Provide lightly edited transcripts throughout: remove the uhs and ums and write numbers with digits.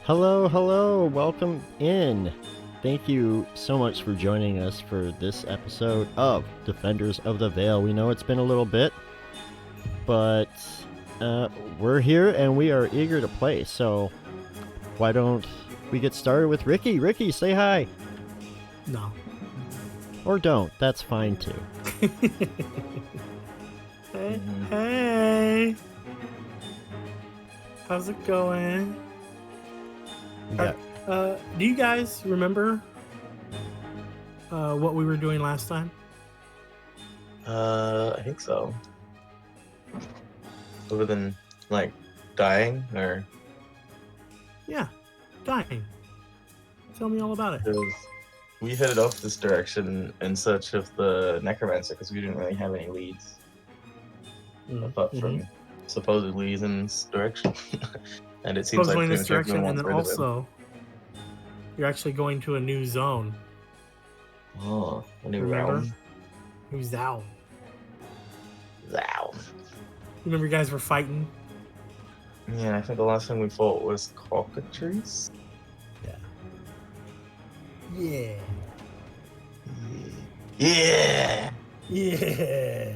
Hello, hello, welcome in. Thank you so much for joining us for this episode of Defenders of the Vale. We know it's been a little bit, but we're here and we are eager to play. So why don't we get started with Ricky? Ricky, say hi. No. Or don't. That's fine too. Hey. How's it going? Yeah. Do you guys remember what we were doing last time? I think so. Other than like dying, or Yeah, dying. Tell me all about it. because we headed off this direction in search of the necromancer because we didn't really have any leads apart from supposed leads in this direction, and it seems Supposedly like in this pretty much direction, everyone and then wants rid of him. also you're actually going to a new zone. Oh, a new Remember? realm. New zone. Wow. Remember, you guys were fighting. Yeah, I think the last thing we fought was cockatrice. Yeah. Yeah. Yeah.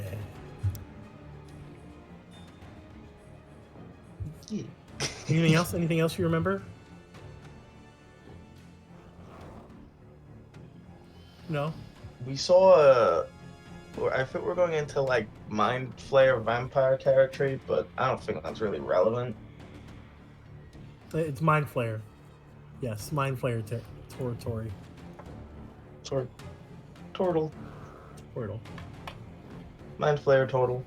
Anything else? Anything else you remember? No. We saw I think we're going into like Mind Flayer vampire territory, but I don't think that's really relevant. It's Mind Flayer. Yes, Mind Flayer territory. Turtle. Portal. Mind Flayer total.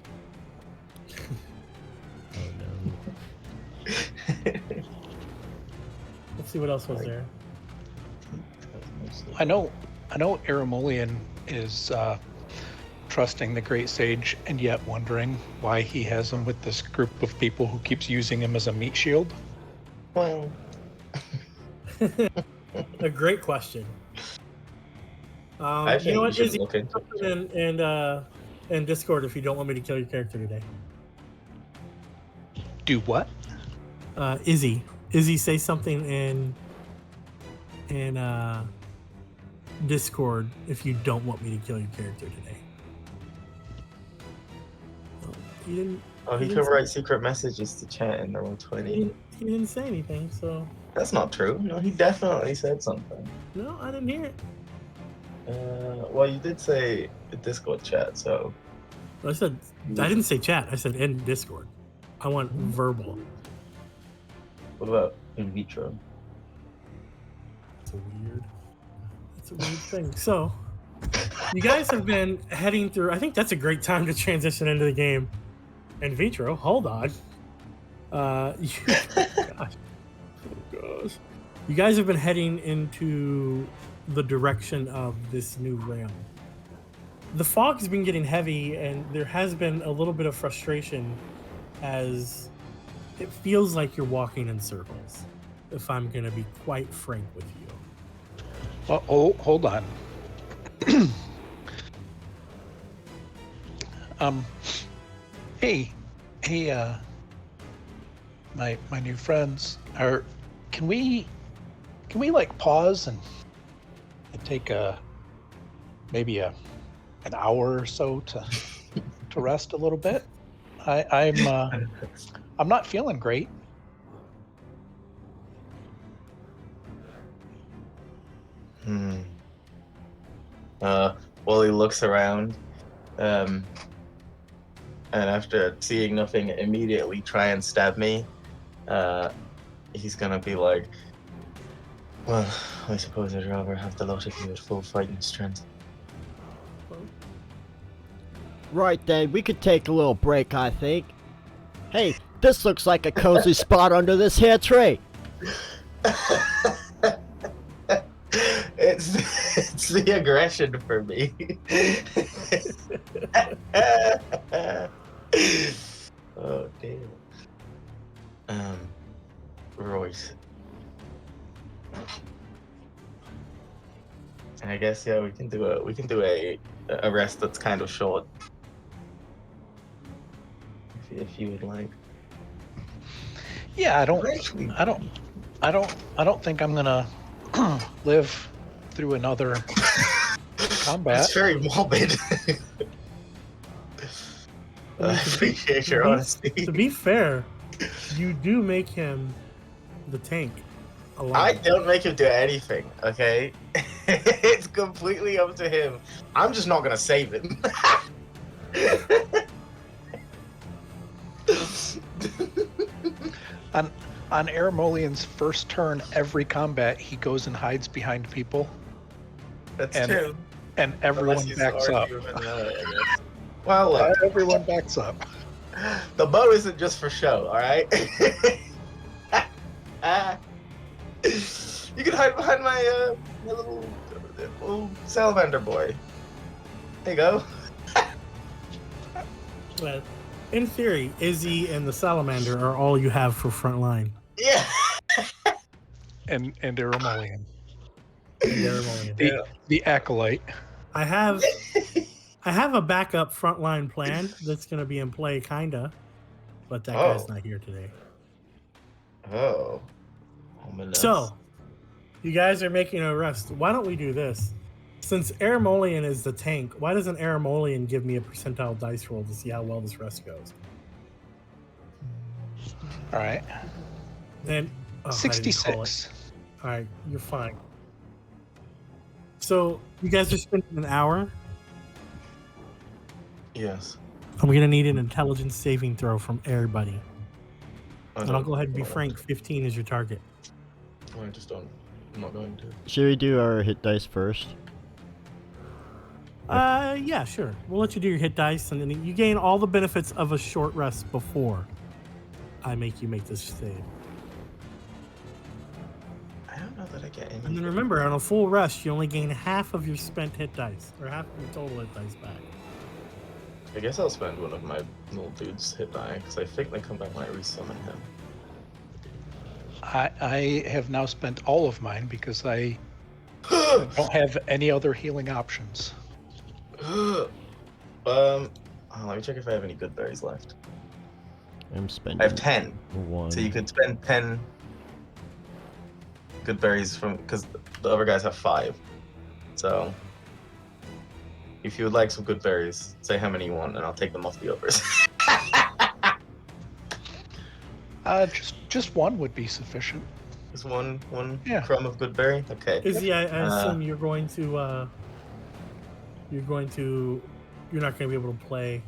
Let's see what else was there. I know Aramolian is trusting the Great Sage and yet wondering why he has him with this group of people who keeps using him as a meat shield. Well, A great question. I You think know we what, should Izzy? look into it. And Discord if you don't want me to kill your character today. Do what? Izzy, say something in Discord if you don't want me to kill your character today. Oh, he didn't. Oh, he he can didn't write secret messages to chat in the roll 20. He didn't say anything, so That's not true. No, he definitely said something. no, I didn't hear it. Well, you did say a Discord chat, so I didn't say chat. I said in Discord. I want verbal. what about in vitro? It's a weird thing. So, you guys have been heading through. I think that's a great time to transition into the game. In vitro, hold on. Gosh. Oh gosh. You guys have been heading into the direction of this new realm. The fog's been getting heavy, and there has been a little bit of frustration as it feels like you're walking in circles, if I'm going to be quite frank with you. Oh, hold on. Hey, my new friends can we like pause and take maybe an hour or so to rest a little bit? I'm not feeling great. Well, he looks around, and after seeing nothing immediately try and stab me, he's gonna be like, well, I suppose I'd rather have the lot of you at full fighting strength. Right then, we could take a little break, I think. Hey, this looks like a cozy spot under this here tree. It's the aggression for me. Oh damn. Right. And I guess yeah, we can do a rest that's kind of short. If you would like. Yeah, I don't I don't think I'm gonna live through another combat. That's very morbid. I mean, I appreciate your honesty. To be fair, you do make him the tank. I Alive. don't make him do anything, okay? It's completely up to him. I'm just not gonna save him. On Aramolian's first turn, every combat, he goes and hides behind people, That's And- true. and everyone Unless he's backs up. arguing, I guess. Well, look, Everyone backs up. the bow isn't just for show, all right? You can hide behind my little salamander boy. There you go. But in theory, Izzy and the salamander are all you have for front line. Yeah. And Aramolian. They're The acolyte. I have a backup frontline plan that's going to be in play, kinda, but that guy's not here today. Oh. Ominous. So, you guys are making a rest. Why don't we do this? Since Aramolian is the tank, why doesn't Aramolian give me a percentile dice roll to see how well this rest goes? All right. Then I didn't call it. 66. All right, you're fine. So you guys are spending an hour. Yes. I'm gonna need an intelligence saving throw from everybody, I and I'll don't- go ahead and be I don't frank. want 15 is your target. to. I just don't. I'm not going to. Should we do our hit dice first? Yeah, sure. We'll let you do your hit dice, and then you gain all the benefits of a short rest before I make you make this save. I don't know that I get any. And then remember, on a full rest, you only gain half of your spent hit dice, or half of your total hit dice back. I guess I'll spend one of my little dude's hit die because I think they come back when I resummon him. I have now spent all of mine because I don't have any other healing options. Let me check if I have any good berries left. I'm spending I have 10, one. so you could spend 10 good berries from because the other guys have 5. So if you would like some good berries, say how many you want, and I'll take them off the others. Just one would be sufficient. Just one Yeah. crumb of good berry. Okay. Izzy, I assume you're not going to be able to play.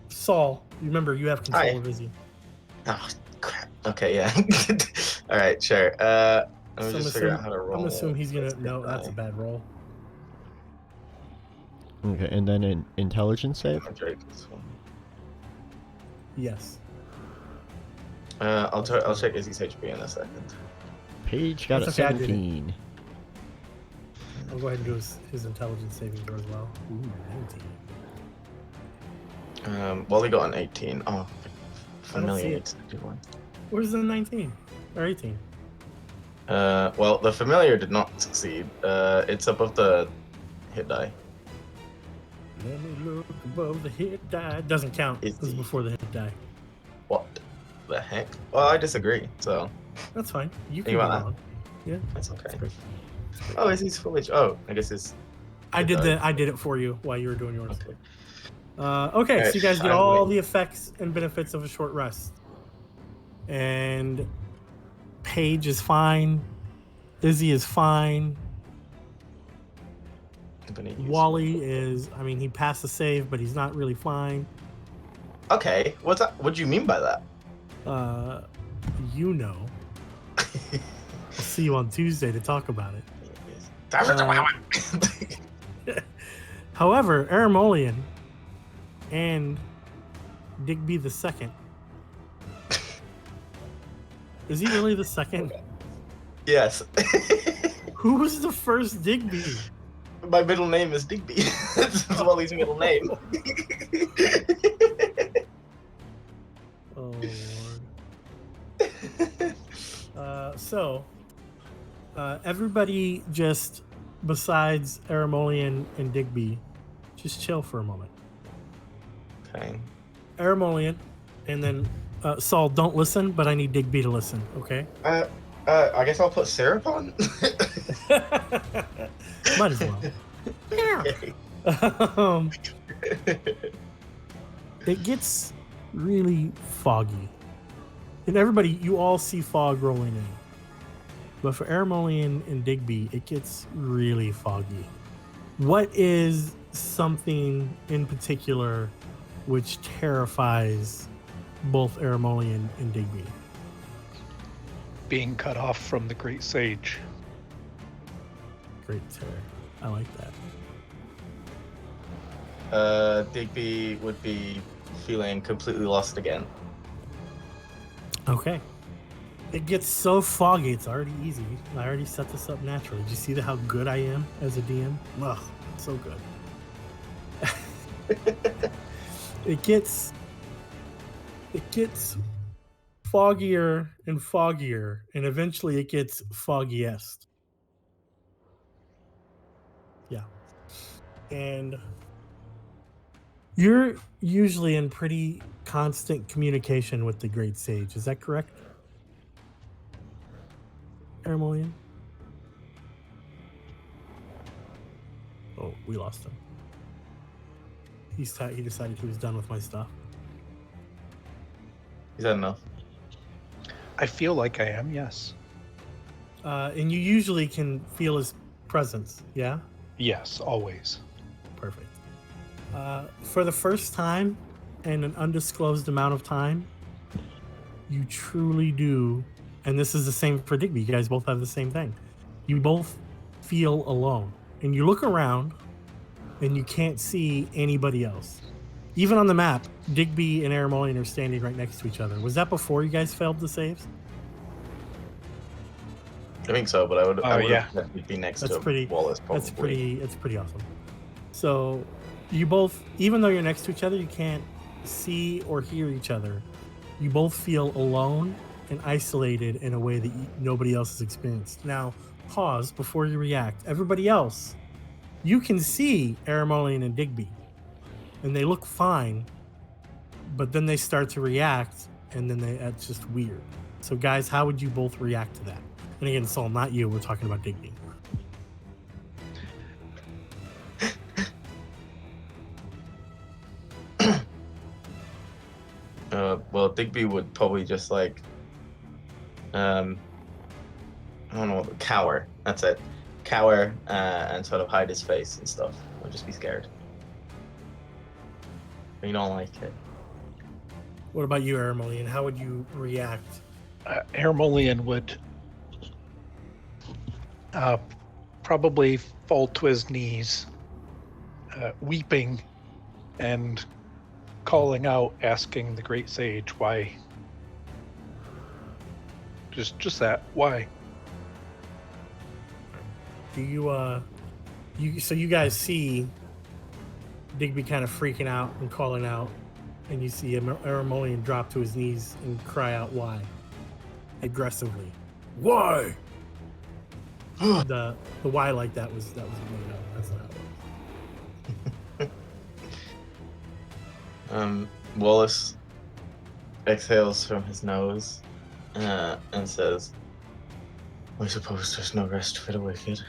Saul, remember you have control Hi. of Izzy. Oh crap. Okay, yeah. All right, sure. Let me So just figure out how to roll. I'm gonna assume he's gonna. Let's No, get that's a by. bad roll. Okay, and then an intelligence save. I'll try this one. Yes. I'll check Izzy's HP in a second. Page got That's a okay, I did it. 17. I'll go ahead and do his intelligence saving throw as well. Ooh, 19. Well, he got an 18. Oh, I don't familiar see it. needs to do one. Where's the 19 or 18? Well, the familiar did not succeed. It's above the hit die. Let me look above the hit die. Doesn't count. It's This is the- before the hit die. What the heck? Well, I disagree, so That's fine. You can You go want that? on. Yeah. that's okay. That's great. Oh, Izzy's fully. Oh, I guess it's. I Hit did die. I did it for you while you were doing yours. Okay. Okay, Alright, so you guys get I'm all waiting. the effects and benefits of a short rest. And Paige is fine. Izzy is fine. I'm gonna use- Wally is, I mean, he passed the save, but he's not really fine. Okay, what's that? What do you mean by that? You know. I'll see you on Tuesday to talk about it. However, Aramolian and Digby the second. Is he really the second? Yes. Who was the first Digby? My middle name is Digby. This is Wally's middle name. Oh, Lord. Everybody just, besides Aramolian and Digby, just chill for a moment. Okay. Aramolian, and then Saul, don't listen, but I need Digby to listen. Okay. I guess I'll put syrup on. Might as well. Okay. um, it gets really foggy, and everybody, you all see fog rolling in. But for Aramolian and Digby, it gets really foggy. What is something in particular which terrifies both Aramolian and Digby? Being cut off from the great sage. Great terror. I like that. Digby would be feeling completely lost again. Okay. It gets so foggy, it's already easy. I already set this up naturally. Did you see how good I am as a DM? Ugh, so good. It gets foggier and foggier, and eventually it gets foggiest. Yeah. And you're usually in pretty constant communication with the Great Sage. Is that correct, Aramolian? Oh, we lost him. He decided he was done with my stuff. Is that enough? I feel like I am, yes. And you usually can feel his presence, yeah? Yes, always. Perfect. For the first time in an undisclosed amount of time, you truly do, and this is the same for Digby, you guys both have the same thing. You both feel alone. And you look around, and you can't see anybody else. Even on the map, Digby and Aramolian are standing right next to each other. Was that before you guys failed the saves? I think so, but I would yeah. have be next That's to pretty. Wallace. Probably. That's pretty awesome. So, you both, even though you're next to each other, you can't see or hear each other. You both feel alone and isolated in a way that nobody else has experienced. Now, pause before you react. Everybody else, you can see Aramolian and Digby, and they look fine, but then they start to react, and then that's just weird. So, guys, how would you both react to that? And again, Saul, not you. We're talking about Digby. Well, Digby would probably just like, I don't know, cower. That's it. Cower and sort of hide his face and stuff. Or just be scared. But you don't like it. What about you, Aramolian? How would you react? Aramolian would probably fall to his knees, weeping and calling out, asking the great sage why. Just that. Why? Do so you guys see Digby kind of freaking out and calling out, and you see Aramolian drop to his knees and cry out, "Why?" aggressively. Why? the why like that was made up. That's not how it was. Wallace exhales from his nose and says, "I suppose there's no rest for the wicked."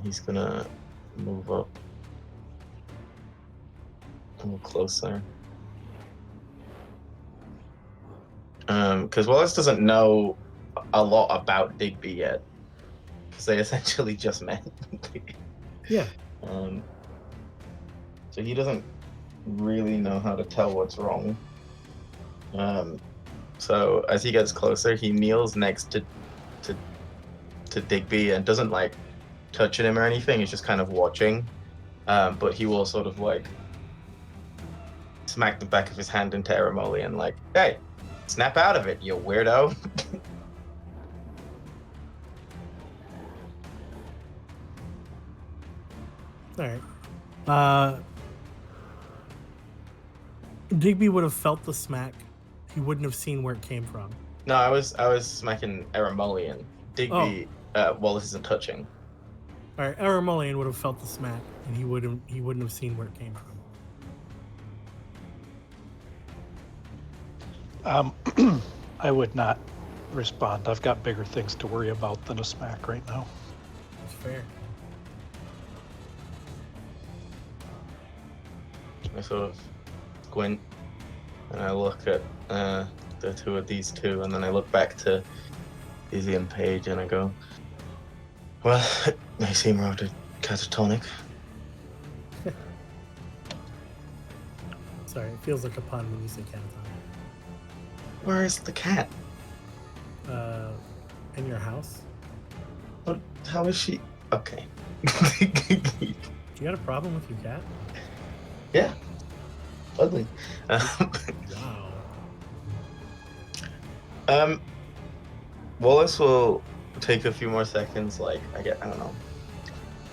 He's gonna move up a little closer. Because Wallace doesn't know a lot about Digby yet, because they essentially just met. Yeah. So he doesn't really know how to tell what's wrong. So as he gets closer, he kneels next to Digby and doesn't like touching him or anything. He's just kind of watching. But he will sort of like smack the back of his hand into Aramolian, like, "Hey, snap out of it, you weirdo." All right. Digby would have felt the smack. He wouldn't have seen where it came from. No, I was smacking Aramolian. Digby, Wallace isn't touching. All right, Aramolian would have felt the smack, and he wouldn't have seen where it came from. I would not respond. I've got bigger things to worry about than a smack right now. That's fair. I sort of squint and I look at the two of these two, and then I look back to Izzy and Paige and I go, well, it may seem rather catatonic. Sorry, it feels like a pun when you say catatonic. Where is the cat? In your house? What? How is she? Okay. Do you got a problem with your cat? Yeah. Ugly. Wow. Wallace will take a few more seconds, like, I don't know,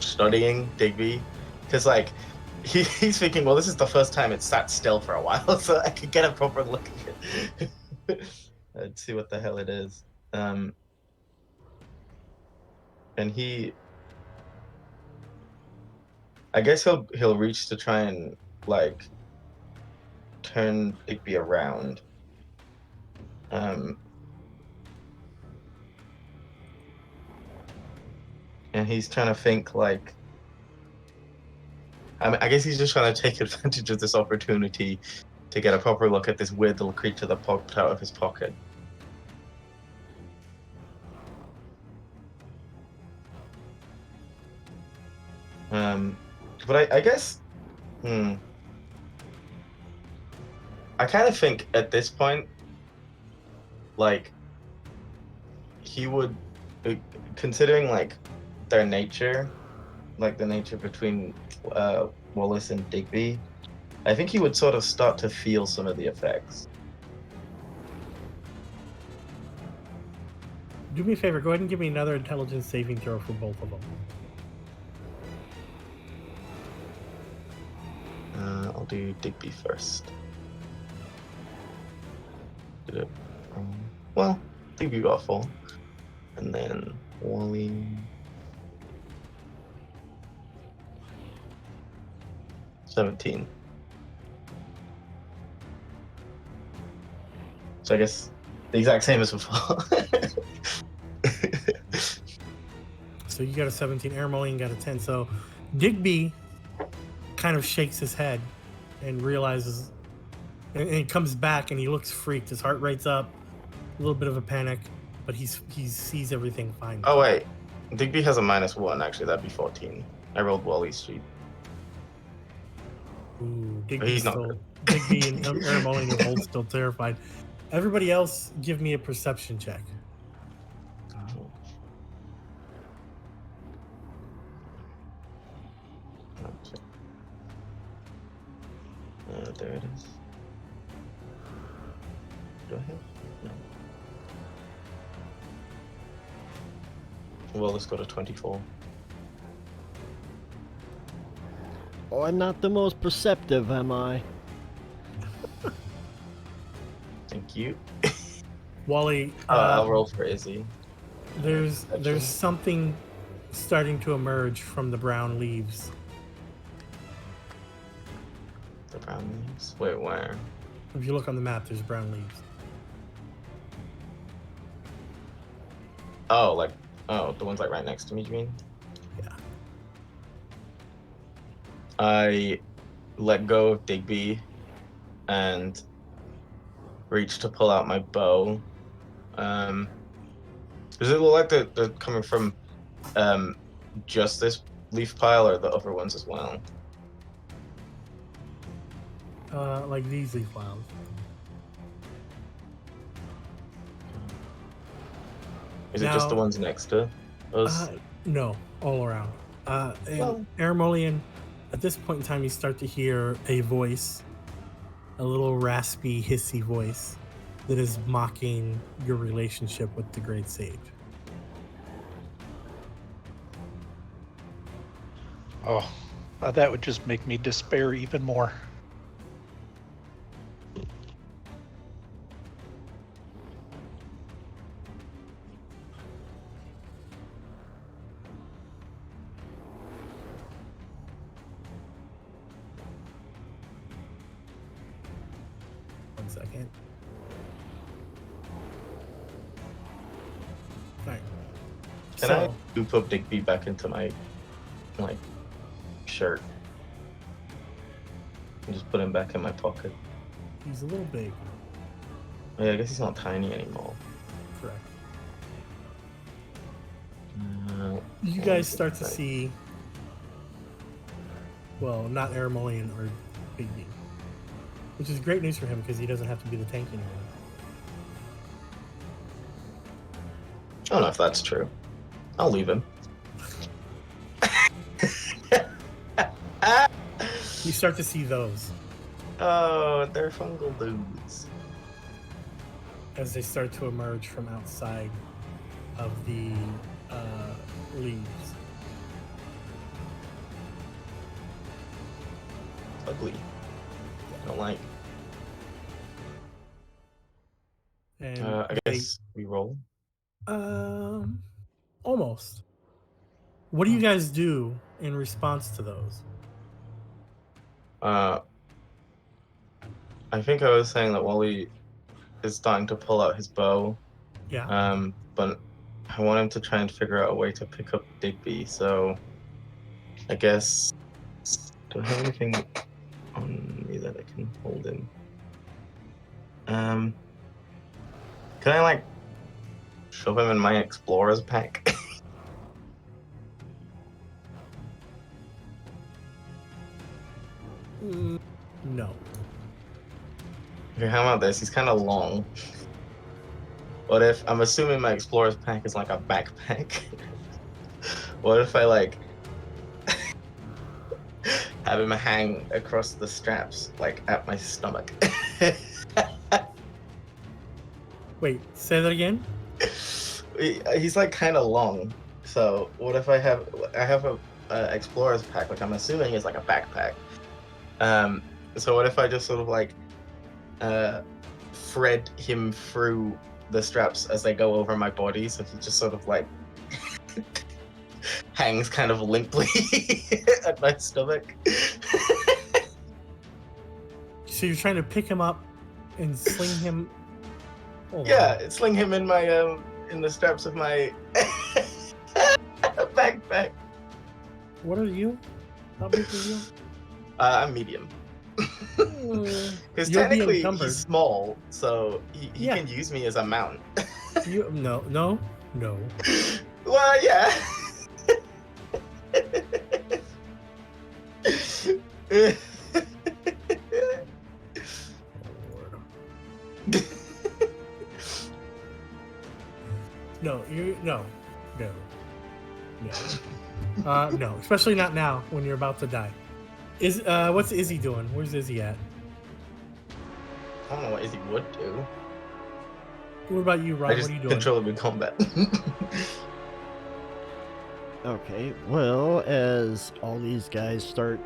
studying Digby. Because, like, he's thinking, well, this is the first time it's sat still for a while, so I could get a proper look at it. And see what the hell it is. And I guess he'll reach to try and, like, turn Digby around. And he's trying to think, like, I guess he's just trying to take advantage of this opportunity to get a proper look at this weird little creature that popped out of his pocket. But I guess, I kind of think at this point, like, he would, considering, like, their nature, like the nature between Wallace and Digby, I think he would sort of start to feel some of the effects. Do me a favor, go ahead and give me another intelligence saving throw for both of them. I'll do Digby first. Did it? Well, Digby got full. And then Wally. 17. So I guess the exact same as before. So you got a 17, Aramolian got a 10. So Digby kind of shakes his head and realizes, and he comes back and he looks freaked. His heart rate's up, a little bit of a panic, but he sees everything fine. Oh wait, Digby has a -1. Actually, that'd be 14. I rolled Wally's sheet. Ooh, He's not good. Digby and Aramolian are both still terrified. Everybody else, give me a perception check. There it is. Do I have? No. Well, let's go to 24. Oh, I'm not the most perceptive, am I? Thank you. Wally, I'll roll for Izzy. There's something starting to emerge from the brown leaves. The brown leaves? Wait, where? If you look on the map, there's brown leaves. Oh, the ones like right next to me, you mean? Yeah. I let go of Digby and reach to pull out my bow. Does it look like they're coming from just this leaf pile or the other ones as well? Like these leaf piles. Is it just the ones next to us? No, all around. Well. Aramolian, at this point in time, you start to hear a voice, a little raspy, hissy voice that is mocking your relationship with the Great Sage. Oh, that would just make me despair even more. One second. Can I So, scoop up Digby back into my like shirt and just put him back in my pocket? he's a little big. Oh, yeah, I guess he's not tiny anymore. Correct. what You guys is it start to like? see, well, not Aramolian or Big B, which is great news for him because he doesn't have to be the tank anymore. I don't know if that's true. I'll leave him. You start to see those Oh, they're fungal dudes. as they start to emerge from outside of the leaves. Ugly. I don't like. And I guess we roll. almost. What do you guys do in response to those? I think I was saying that Wally is starting to pull out his bow. Yeah. But I want him to try and figure out a way to pick up Digby. So I guess, do I have anything on me that I can hold him? Can I like shove him in my explorer's pack? No. Okay, how about this? He's kind of long. What if I'm assuming my explorer's pack is like a backpack? What if I like have him hang across the straps, like at my stomach? Wait, say that again? He's like kind of long. So what if I have a explorer's pack, which I'm assuming is like a backpack. So what if I just sort of like thread him through the straps as they go over my body, so he just sort of like hangs kind of limply at my stomach. So you're trying to pick him up and sling him. Hold Yeah, on. sling him in my in the straps of my backpack. What are you? How big are you? I'm medium. Because You'll be technically encumbered. he's small, so he Yeah. can use me as a mount. No. Well, yeah. No. No, especially not now when you're about to die. What's Izzy doing? Where's Izzy at? I don't know what Izzy would do. What about you, Rob? I What just are you doing? control him in combat. Okay, well, as all these guys start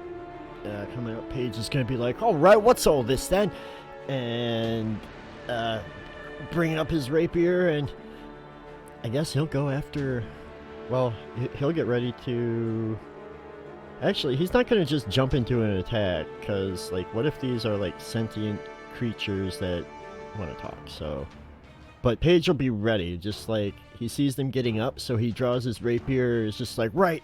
coming up, Paige is going to be like, all right, what's all this then? And bringing up his rapier, and I guess he'll go after, well, he'll get ready to, actually, he's not going to just jump into an attack, because, like, what if these are, like, sentient creatures that want to talk, so... But Paige will be ready, just like he sees them getting up, so he draws his rapier, is just like, right.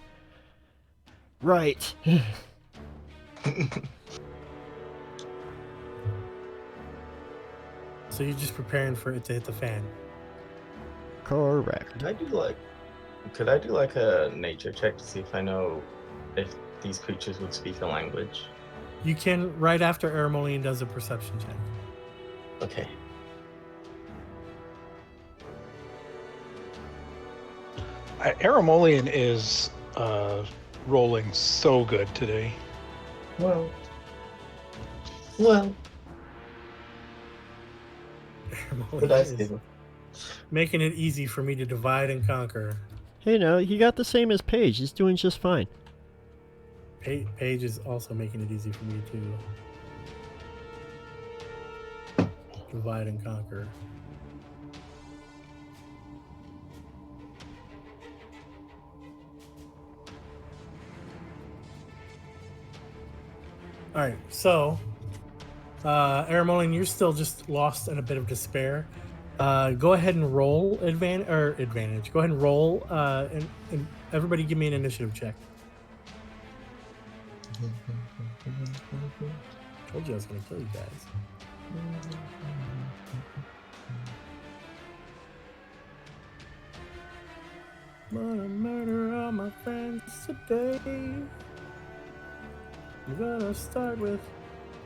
So you're just preparing for it to hit the fan. Correct. Could I do like a nature check to see if I know if these creatures would speak a language? You can, right after Aramolian does a perception check. Okay. Aramolian is rolling so good today. Well. Aramolian What dice is give him? making it easy for me to divide and conquer. Hey, no, he got the same as Paige. He's doing just fine. Paige is also making it easy for me to divide and conquer. All right, so Aramolian, you're still just lost in a bit of despair. Go ahead and roll advantage. Go ahead and roll, and everybody give me an initiative check. Told you I was gonna kill you guys. Gonna murder all my friends today. I'm gonna start with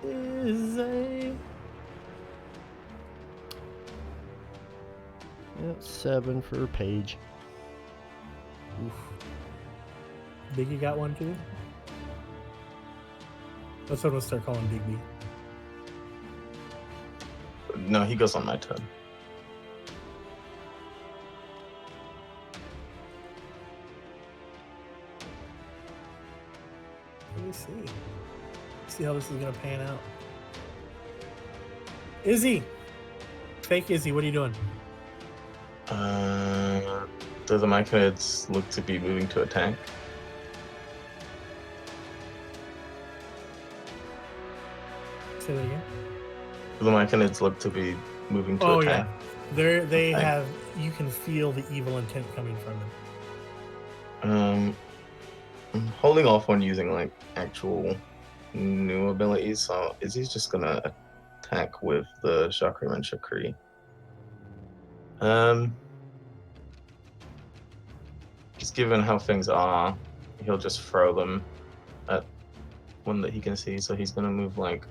Izzy. Yep, 7 for Paige. Oof. Biggie got one too? That's what I'm gonna start calling Big B. No, he goes on my turn. Let me see. See how this is gonna pan out. Izzy! Fake Izzy, what are you doing? Do the Myconids look to be moving to attack? Say that again. Do the Myconids look to be moving to Oh attack? yeah. They Okay. have, you can feel the evil intent coming from them. I'm holding off on using like actual new abilities, so Izzy's just gonna attack with the Chakram and Chakri. Just given how things are, he'll just throw them at one that he can see, so he's gonna move like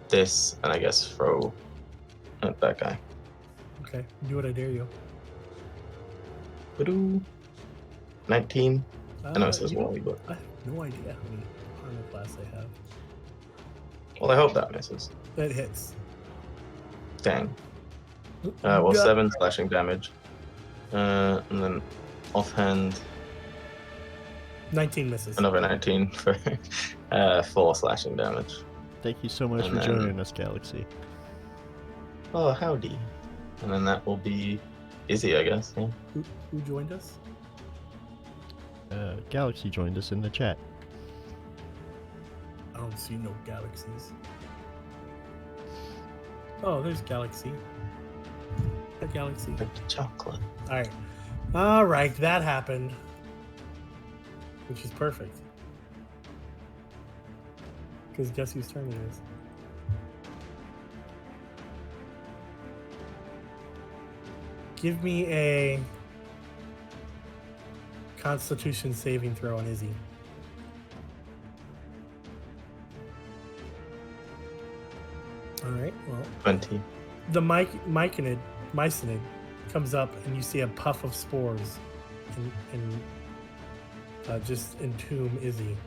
this and I guess throw at that guy. Okay, do what I dare you. Ba-doo. 19. I know it says You know, Wally, but I have no idea how many armor class they have. well, I hope that misses. That hits. Dang. Well, Yeah. 7 slashing damage. And then offhand, 19 misses. another 19 for 4 slashing damage. Thank you so much And for then- joining us, Galaxy. Oh, howdy. And then that will be Izzy, I guess. Yeah. Who joined us? Galaxy joined us in the chat. I don't see no galaxies. Oh, there's Galaxy. A Galaxy. Like the chocolate. All right, that happened, which is perfect. Because guess whose turn it is? Give me a Constitution saving throw on Izzy. All right. Well, 20. the myconid comes up, and you see a puff of spores, and just entomb Izzy.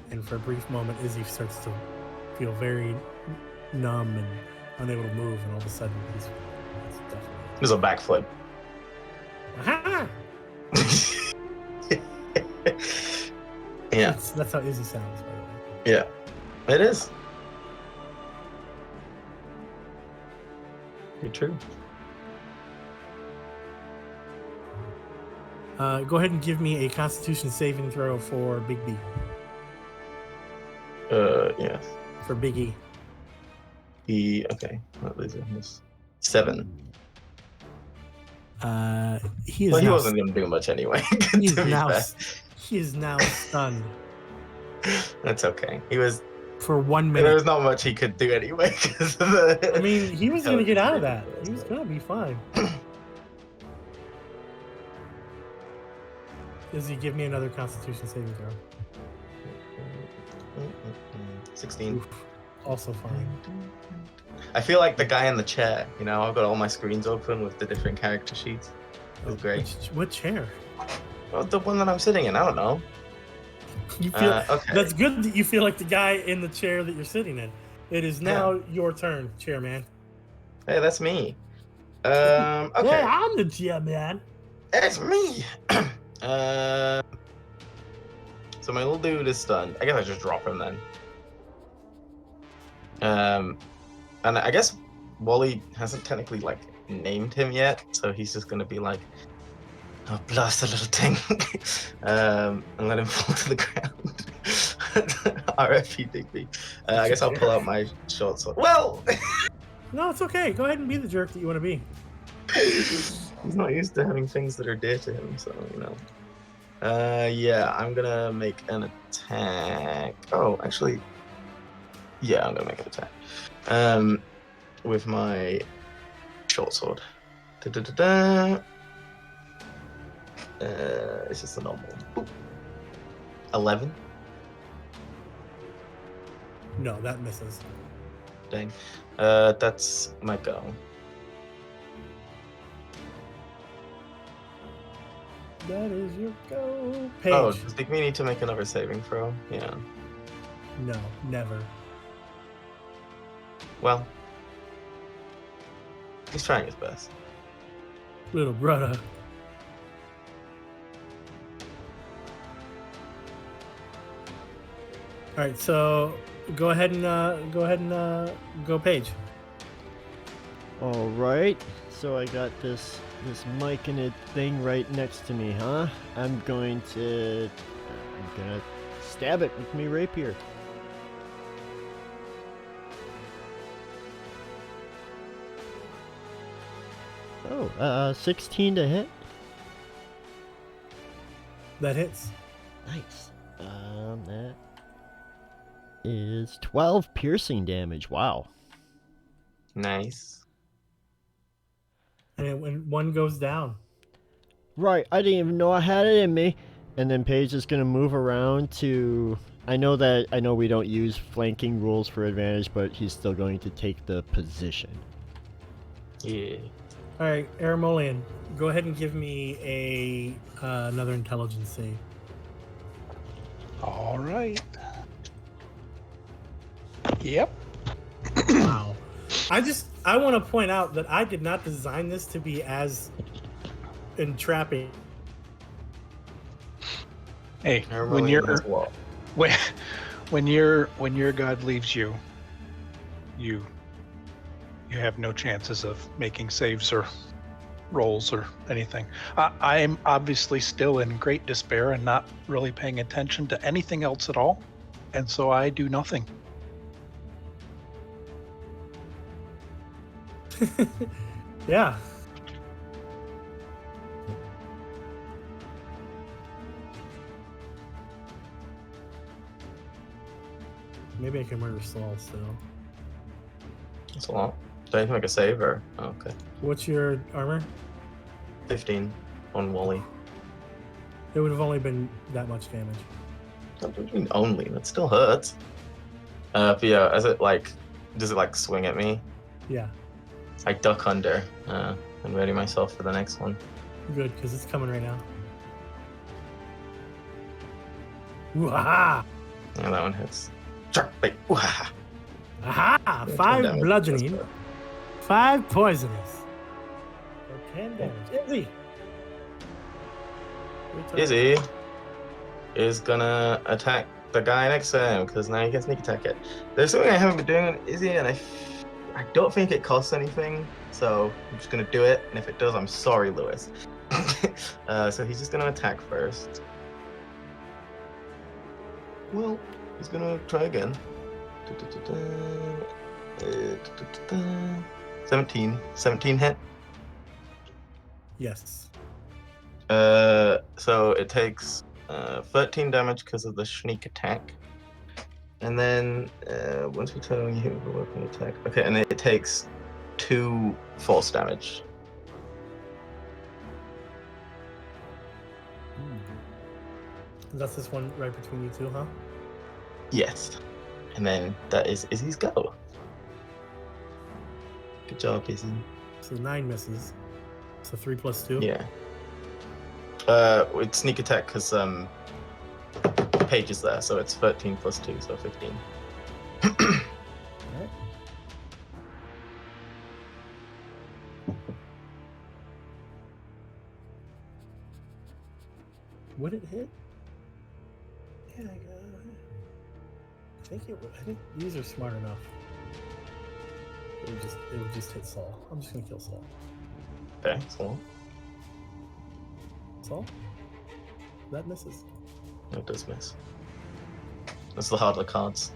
And for a brief moment, Izzy starts to feel very numb and unable to move, and all of a sudden, he's definitely. There's a backflip. Aha! Yeah, That's how Izzy sounds, by the way. yeah. It is. You're true. Go ahead and give me a Constitution saving throw for Big B. Yes. For Big E. Okay. That leaves him 7. He is Well, he now, wasn't going to do much anyway. he is to be now, fair. he is now stunned That's okay. He was. for 1 There minute. was not much he could do anyway. 'Cause of the, I mean, he was going to get out of that. He was going to be fine. Izzy, give me another Constitution saving throw. 16. Oof. Also fine. I feel like the guy in the chair. You know, I've got all my screens open with the different character sheets. It was great. What chair? Well, the one that I'm sitting in. I don't know. You feel Okay. that's good that you feel like the guy in the chair that you're sitting in. It is now your turn, chairman. Hey, that's me. Okay. Yeah, I'm the chairman. It's me. So my little dude is stunned. I guess I just drop him then. And I guess Wally hasn't technically like named him yet, so he's just gonna be like, "Oh, blast the little thing," and let him fall to the ground. R.F.P. Digby. I guess I'll pull out my short sword. Well, No, it's okay. Go ahead and be the jerk that you want to be. He's not used to having things that are dear to him, so you know. Yeah, I'm gonna make an attack. Oh, actually, yeah, I'm gonna make an attack. With my short sword. Da-da-da-da. It's just a normal. Boop. 11. No, that misses. Dang. That's my go. That is your go. Oh, Page. does Dick me need to make another saving throw? Yeah. No, never. Well, he's trying his best. Little brother. All right, so go ahead and go Page. All right. So I got this mic and a thing right next to me, huh? I'm gonna stab it with me rapier. Oh, 16 to hit. That hits. Nice. That is 12 piercing damage. Wow. Nice. And when one goes down. Right, I didn't even know I had it in me. And then Paige is gonna move around to. I know we don't use flanking rules for advantage, but he's still going to take the position. Yeah. All right, Aramolian, go ahead and give me another intelligence save. All right. Yep. Wow. I want to point out that I did not design this to be as entrapping. Hey, when your god leaves you, you have no chances of making saves or rolls or anything. I am obviously still in great despair and not really paying attention to anything else at all, and so I do nothing. Yeah. Maybe I can murder Saul still. That's a lot. Do I need to make a save or? Oh, okay. What's your armor? 15 on Wally. It would have only been that much damage. What do you mean only? That still hurts. But yeah, does it like swing at me? Yeah, I duck under and ready myself for the next one. good, because it's coming right now. Ooh-ha-ha! And that one hits. Sharp bait. Ooh-ha-ha. Aha! 10 5 damage. bludgeoning, 5 poisonous. For 10 damage. Izzy! Your turn. Izzy is gonna attack the guy next to him because now he can sneak attack it. There's something I haven't been doing on Izzy, and I don't think it costs anything, so I'm just gonna do it. And if it does, I'm sorry, Lewis. So he's just gonna attack first. Well, he's gonna try again. 17 hit. Yes. So it takes 13 damage because of the sneak attack. And then once we turn on you hit with a weapon attack. Okay, and it takes 2 force damage. That's this one right between you two, huh? Yes. And then that is Izzy's go. Good job, Izzy. So 9 misses. So 3 plus 2. Yeah. It's sneak attack because Paige is there, so it's 13 plus 2, so 15. Alright. Would it hit? Yeah, I think it would. I think these are smart enough. It would just hit Saul. I'm just gonna kill Saul. Okay, so Saul? That misses. it does miss. That's the hard of the cards.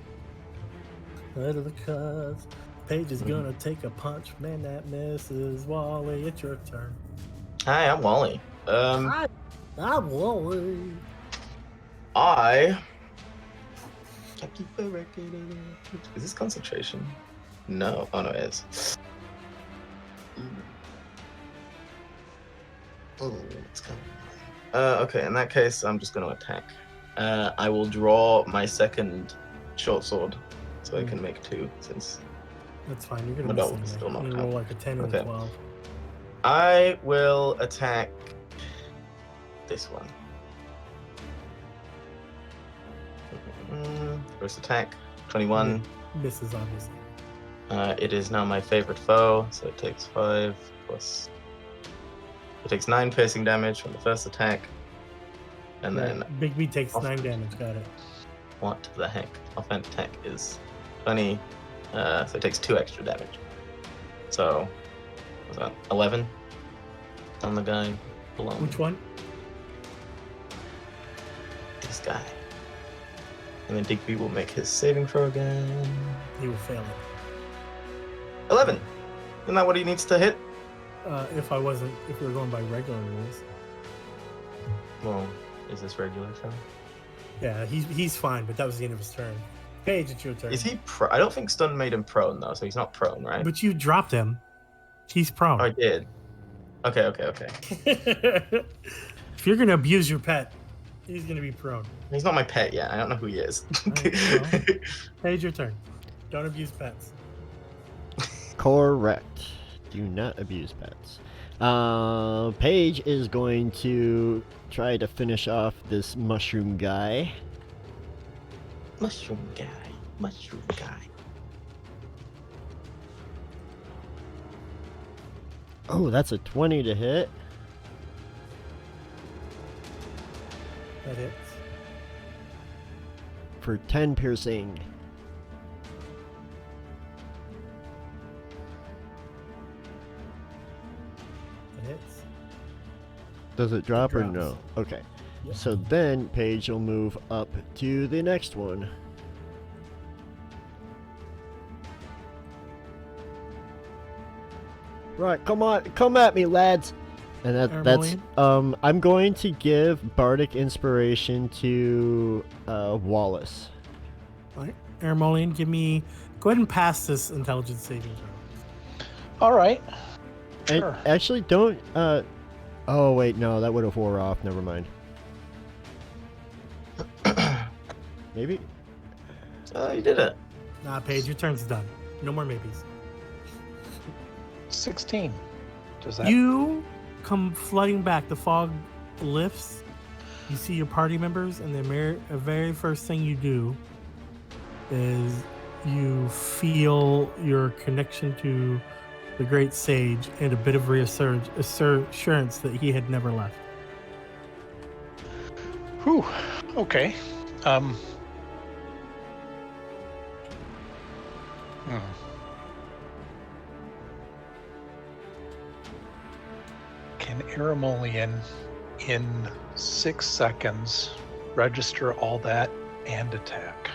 Head of the cards. Paige is gonna take a punch. Man, that misses. Wally, it's your turn. Hi, I'm Wally. Hi, I'm Wally. I keep a record of it. Is this concentration? No. Oh no, it is. Oh, it's kind of. Okay, in that case, I'm just going to attack. I will draw my second short sword, so I can make 2. Since That's fine. You're gonna my miss dog is anyway. still You're knocked gonna roll out. like a 10 or Okay. a 12. I will attack this one. First attack, 21. Misses, obviously. It is now my favorite foe, so it takes 5 plus. It takes 9 piercing damage from the first attack, and then Big B takes off- 9 damage. Got it. what the heck? Offense attack is 20, so it takes 2 extra damage. So, what's that? 11 on the guy below. Which one? This guy. And then Digby will make his saving throw again. He will fail it. 11. Isn't that what he needs to hit? If we were going by regular rules. Well, is this regular throw? Yeah, he's fine, but that was the end of his turn. Paige, it's your turn. Is he I don't think stun made him prone though, so he's not prone, right? But you dropped him. He's prone. Oh, I did. Okay. If you're gonna abuse your pet, he's gonna be prone. He's not my pet yet. I don't know who he is. Alright, well, Paige, your turn. Don't abuse pets. Correct. Do not abuse pets. Paige is going to try to finish off this mushroom guy. Mushroom guy. Oh, that's a 20 to hit. That hits. For 10 piercing. That hits. Does it drop or drops. no? Okay. Yep. So then Paige will move up to the next one. Right, come on, come at me, lads. And that's I'm going to give bardic inspiration to Wallace. All right. Aramolian, go ahead and pass this intelligence saving throw. All right. And Sure. actually, don't. Oh wait, no, that would have wore off. Never mind. Maybe. You did it. Nah, Paige, your turn's done. No more maybes. 16. Does that? You come flooding back. The fog lifts. You see your party members, and the very first thing you do is you feel your connection to the great sage and a bit of assurance that he had never left. Whew. Okay. Can Aramolian in 6 seconds register all that and attack?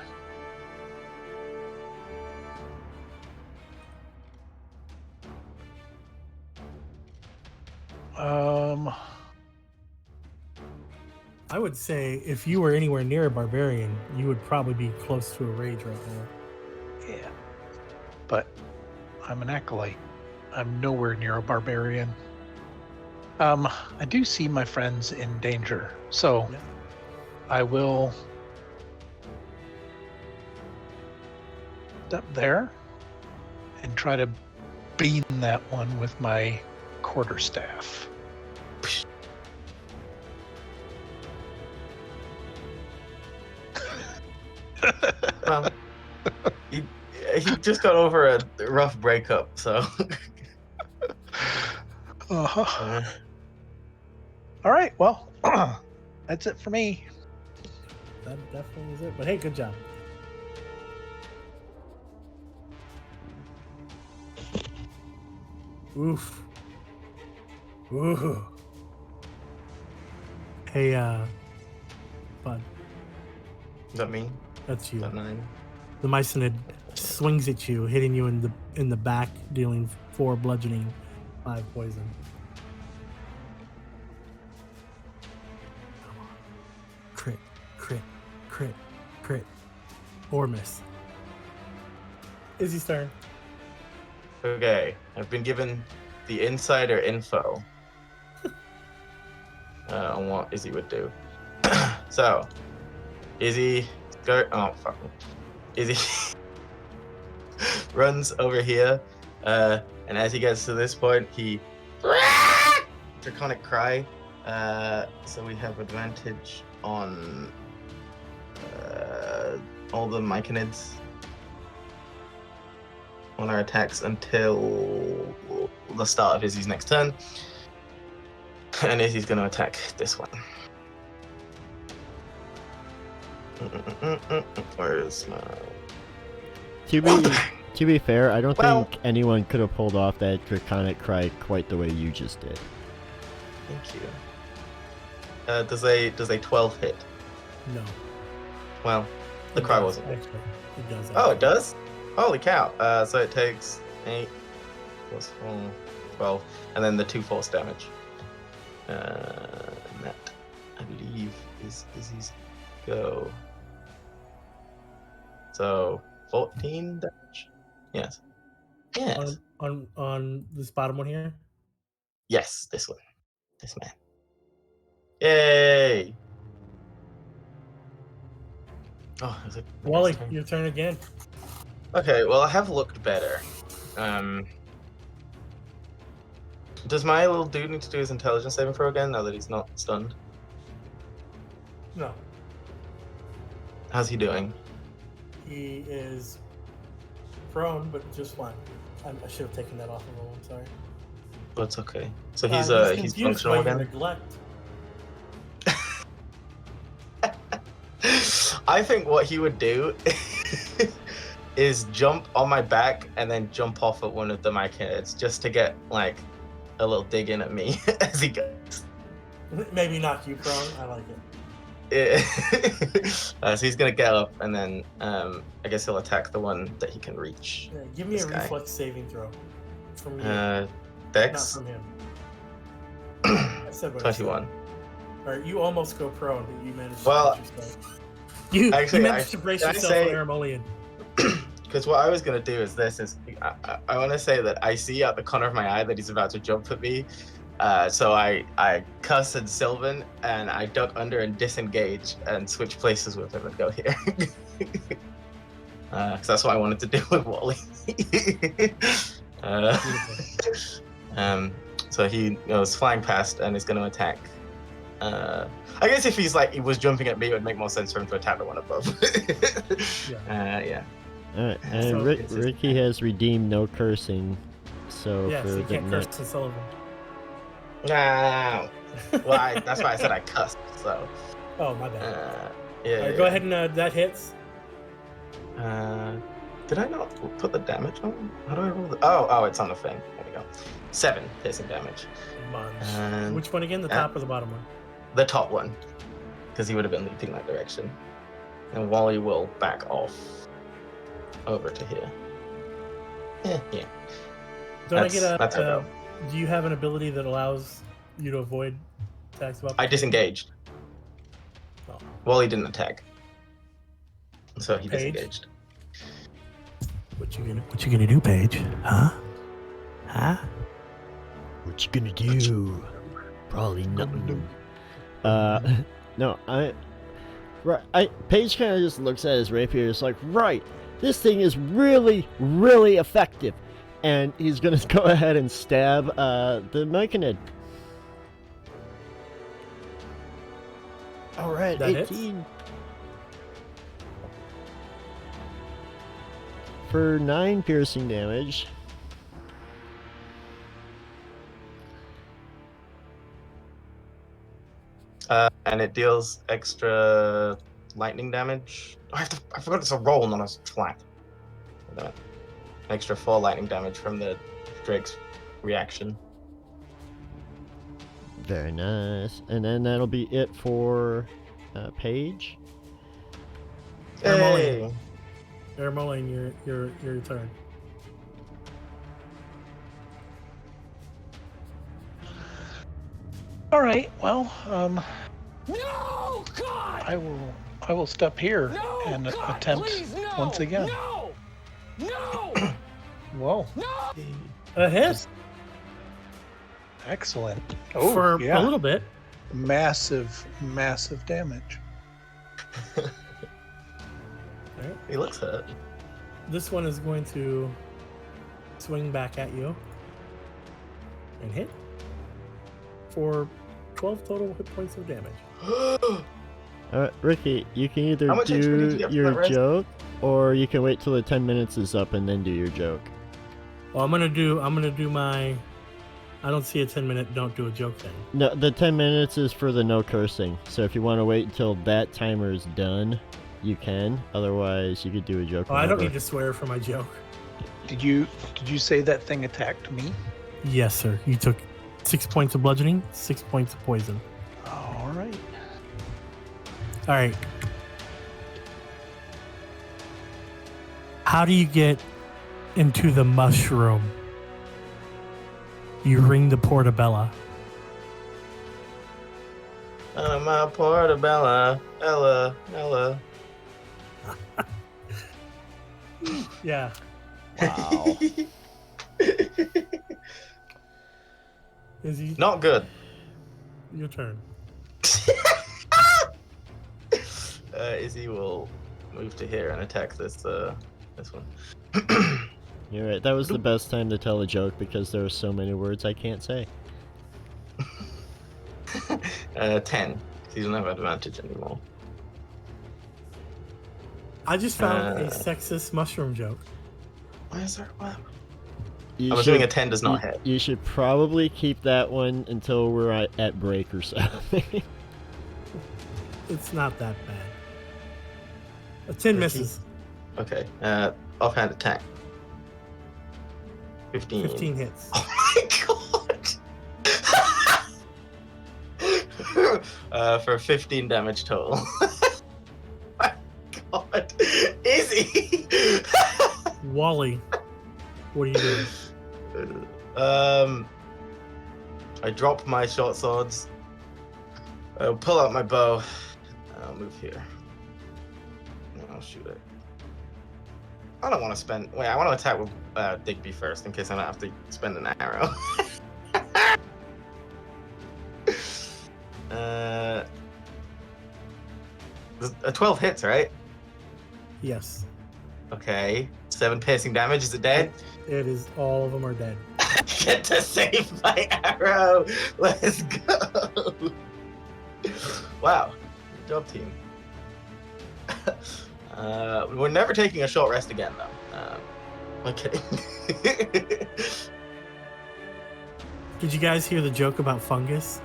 I would say if you were anywhere near a barbarian, you would probably be close to a rage right now. Yeah. But I'm an acolyte. I'm nowhere near a barbarian. I do see my friends in danger, so Yeah. I will step there and try to beam that one with my quarterstaff. Well, he just got over a rough breakup, so. Uh-huh. All right, well, that's it for me. That definitely is it. But hey, good job. Oof. Ooh. Hey, bud, Is that me? that's you. Is that 9? The Myconid swings at you, hitting you in the back, dealing 4 bludgeoning, 5 poison. Come on. Crit, crit, crit, crit, or miss. Izzy's turn. Okay, I've been given the insider info on what Izzy would do. So, Izzy Izzy runs over here, and as he gets to this point, he draconic cry. So we have advantage on all the Myconids on our attacks until the start of Izzy's next turn. And Izzy's going to attack this one. Where is my... To be fair, I don't Well- think anyone could have pulled off that draconic cry quite the way you just did. Thank you. Does a 12 hit? No. Well, the cry wasn't. Actually, it does. Oh, it does? Holy cow. So it takes 8 plus 4, 12, and then the 2 force damage. And that, I believe, is Izzy's go. So 14 damage? Yes. Yes. On this bottom one here. Yes, this one. This man. Yay! Oh, is it Wally, next turn? your turn again. Okay, well, I have looked better. Does my little dude need to do his intelligence saving throw again now that he's not stunned? No, How's he doing? he is prone, but just fine. I should have taken that off the roll. I'm sorry. That's okay. So he's confused functional by your again. neglect. I think what he would do is jump on my back and then jump off at one of the Myconids just to get like a little dig in at me as he goes. Maybe knock you prone. I like it. So he's gonna get up and then I guess he'll attack the one that he can reach. Yeah, give me This a guy. reflex saving throw. From you, not Dex from him. I said what I said. 21. All right, you almost go prone, but you managed Well, to brace yourself. You managed to brace can I yourself say- on Aramolian. Because what I was gonna do is I want to say that I see out the corner of my eye that he's about to jump at me, so I cuss and Sylvan and I duck under and disengage and switch places with him and go here. Because that's what I wanted to do with Wally. So he goes flying past and is going to attack. I guess if he was jumping at me, it would make more sense for him to attack the one above. Yeah. Alright, and So- Ricky has redeemed no cursing, so Yeah, for so you the can't curse next... to Sullivan. No. Well, that's why I said I cussed. So. Oh, my bad. Yeah. All right, go ahead and that hits. Did I not put the damage on? How do I roll the... Oh, it's on the thing. There we go. 7 piercing damage. Munch. And Which one again? The top or the bottom one? the top one, because he would have been leaping that direction. And Wally will back off over to here. Yeah. Don't I get that's our a? go. Do you have an ability that allows you to avoid attacks? I disengaged. Oh. Wally didn't attack, so he Paige? disengaged. What you gonna do, Paige? Huh? What you gonna do? Probably nothing. No, Paige kind of just looks at his rapier. It's like, right, this thing is really, really effective, and he's gonna go ahead and stab the Myconid. All right, That hits? 18 for 9 piercing damage. And it deals extra lightning damage. I forgot it's a roll, not a flat. Extra 4 lightning damage from the Drake's reaction. Very nice. And then that'll be it for Paige. Hey! Ermoline, your turn. All right. Well, No, God! I will step here No, and God, attempt please, no! once again. No! No! Whoa! No! A hit Excellent. Oh, for yeah. a little bit. Massive damage. Alright. He looks hurt. This one is going to swing back at you and hit for 12 total hit points of damage. Ricky, you can either How much HP did you do get for your that rest? joke, or you can wait till the 10 minutes is up and then do your joke. Well, I'm gonna do my. I don't see a 10-minute don't do a joke thing. No, the 10 minutes is for the no cursing. So if you want to wait until that timer is done, you can. Otherwise, you could do a joke. Oh, I don't whenever. need to swear for my joke. Did you say that thing attacked me? Yes, sir. You took 6 points of bludgeoning, 6 points of poison. All right. All right. How do you get into the mushroom? You ring the portabella. My portabella, Ella. Yeah. Wow. Izzy, Not good. your turn. Izzy will move to here and attack this one. You're right. That was the best time to tell a joke because there are so many words I can't say. 10. He doesn't have advantage anymore. I just found a sexist mushroom joke. Why is there? What? You I'm assuming a should- 10 does not you, hit. You should probably keep that one until we're at break or something. It's not that bad. A 10 misses. Okay. Offhand attack. 15. 15 hits. Oh my god! For 15 damage total. My god. Izzy! Wally, what are you doing? I drop my short swords. I'll pull out my bow. And I'll move here. And I'll shoot it. I don't want to spend. Wait, I want to attack with Digby first in case I don't have to spend an arrow. A 12 hits, right? Yes. Okay. 7 piercing damage. Is it dead? It is. All of them are dead. I get to save my arrow. Let's go. Wow. Good job, team. We're never taking a short rest again, though. Okay. Did you guys hear the joke about fungus?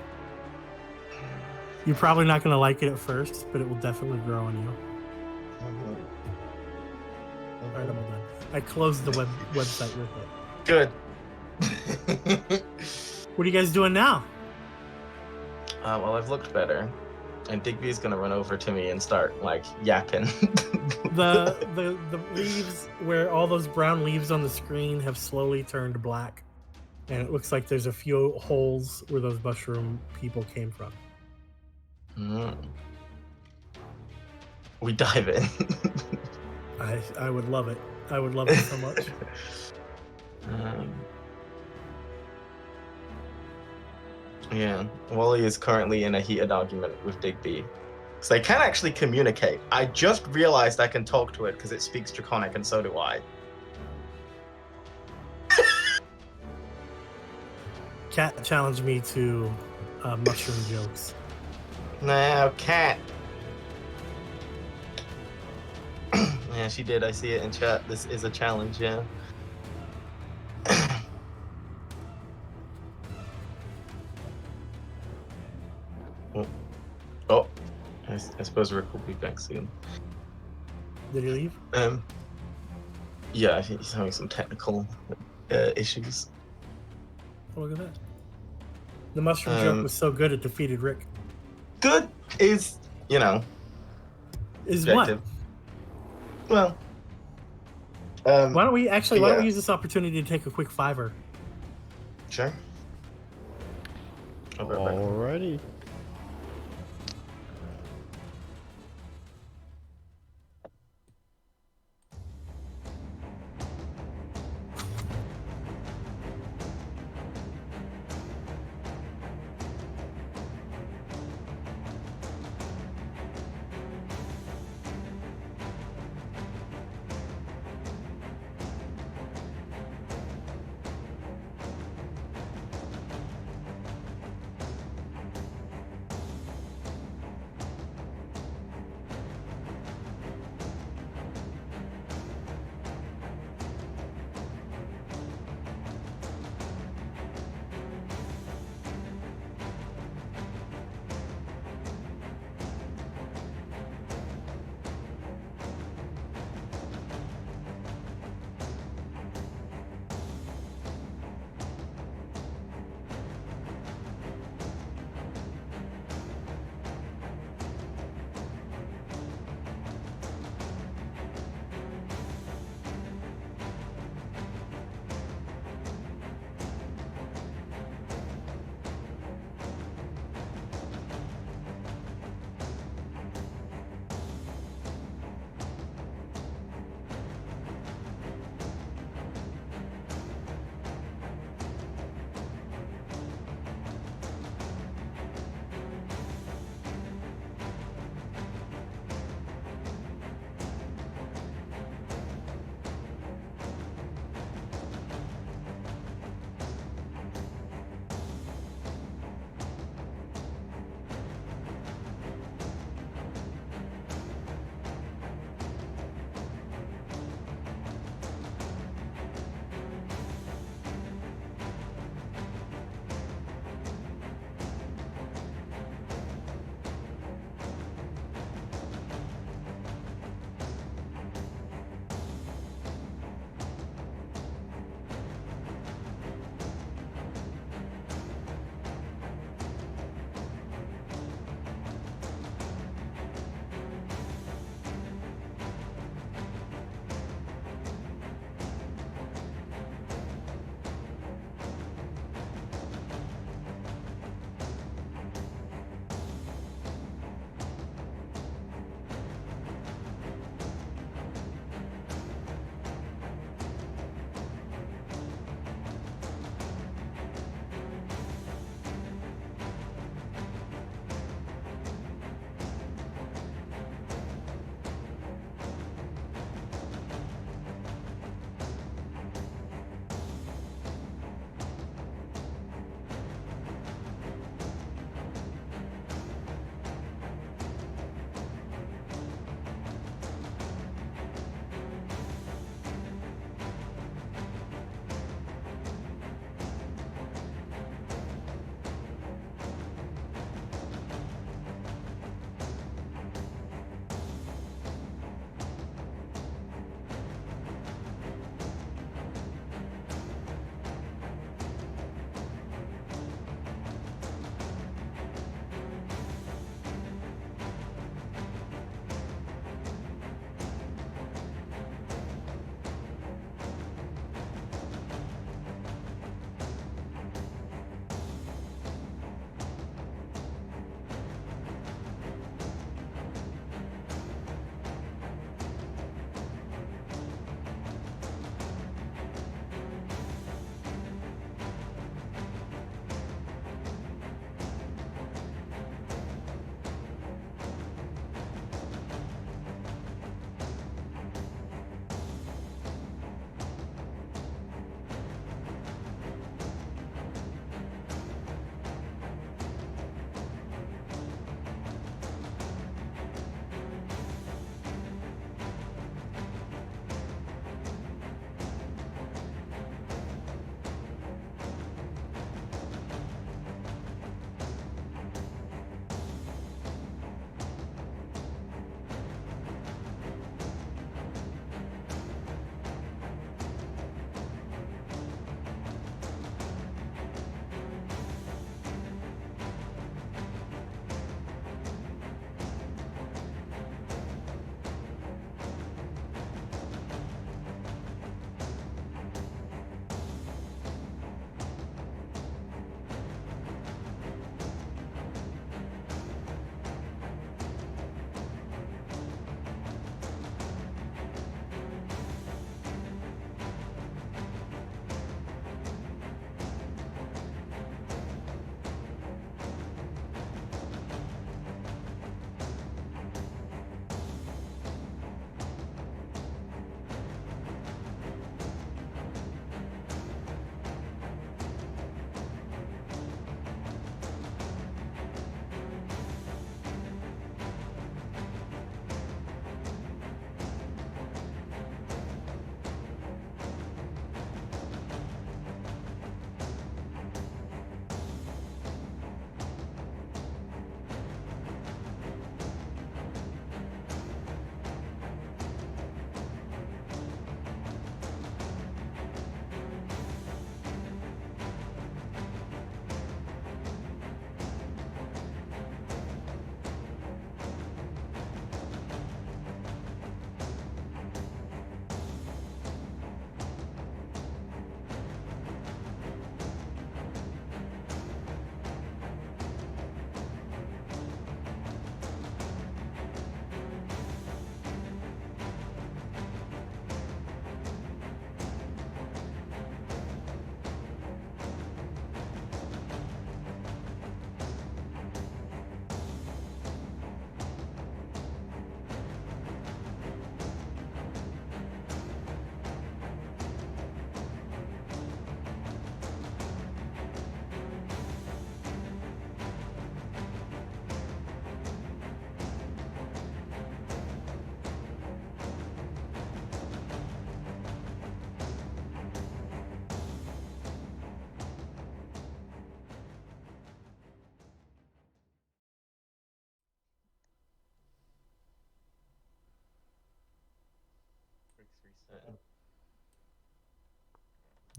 You're probably not going to like it at first, but it will definitely grow on you. All right, I'm all done. I closed the website with it. Good. What are you guys doing now? Well, I've looked better. And Digby's gonna run over to me and start, like, yapping. The leaves, where all those brown leaves on the screen have slowly turned black. And it looks like there's a few holes where those mushroom people came from. We dive in. I would love it. I would love it so much. Yeah, Wally is currently in a heated argument with Digby. Because they can actually communicate. I just realized I can talk to it because it speaks Draconic, and so do I. Cat challenged me to mushroom jokes. No, cat. Yeah, she did. I see it in chat. This is a challenge, yeah. Oh, I suppose Rick will be back soon. Did he leave? Yeah, I think he's having some technical issues. Oh, look at that. The mushroom joke was so good it defeated Rick. Good is, Is objective. Well, Why don't we Why don't we yeah. use this opportunity to take a quick fiver? Sure. I'll be right back. Alrighty.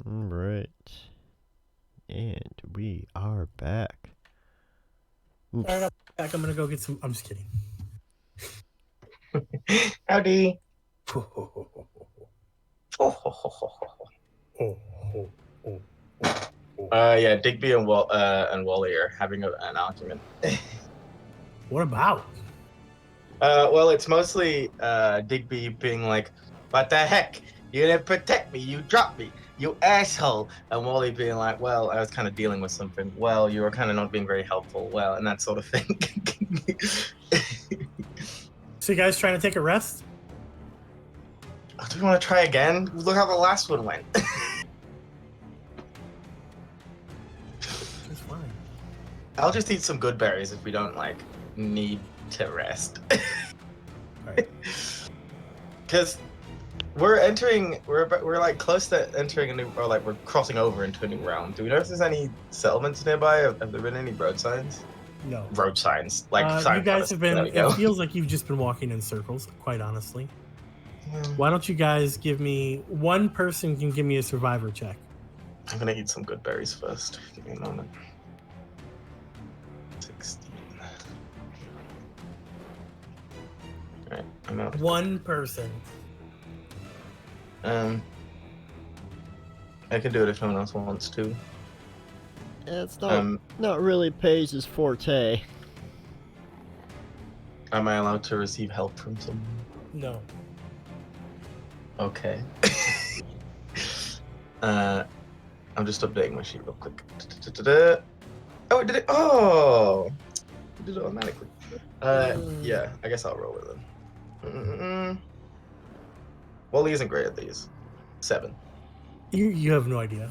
All right. And we are back. All right, I'm back. I'm gonna go get some. I'm just kidding. Howdy. Yeah, Digby and Wally are having an argument. What about? Well, it's mostly Digby being like, "What the heck? You didn't protect me. You dropped me. You asshole." And Wally being like, "Well, I was kind of dealing with something. Well, you were kind of not being very helpful. Well, and that sort of thing." So you guys trying to take a rest? Do we want to try again? Look how the last one went. It's fine. I'll just eat some good berries if we don't like need to rest. Right. Because we're like close to entering a new, or like we're crossing over into a new realm. Do we know if there's any settlements nearby? Have there been any road signs? No. Road signs, like You signs. guys have been. There we go. It feels like you've just been walking in circles. Quite honestly. Yeah. Why don't you guys give me one person can give me a survivor check? I'm gonna eat some good berries first. Give me a moment. 16. Alright, I'm out. One person. I can do it if no one else wants to. It's not really Paige's forte. Am I allowed to receive help from someone? No. Okay. I'm just updating my sheet real quick. Oh, it did it. Oh, it did it automatically. Yeah, I guess I'll roll with it. Wally isn't great at these. 7. You have no idea.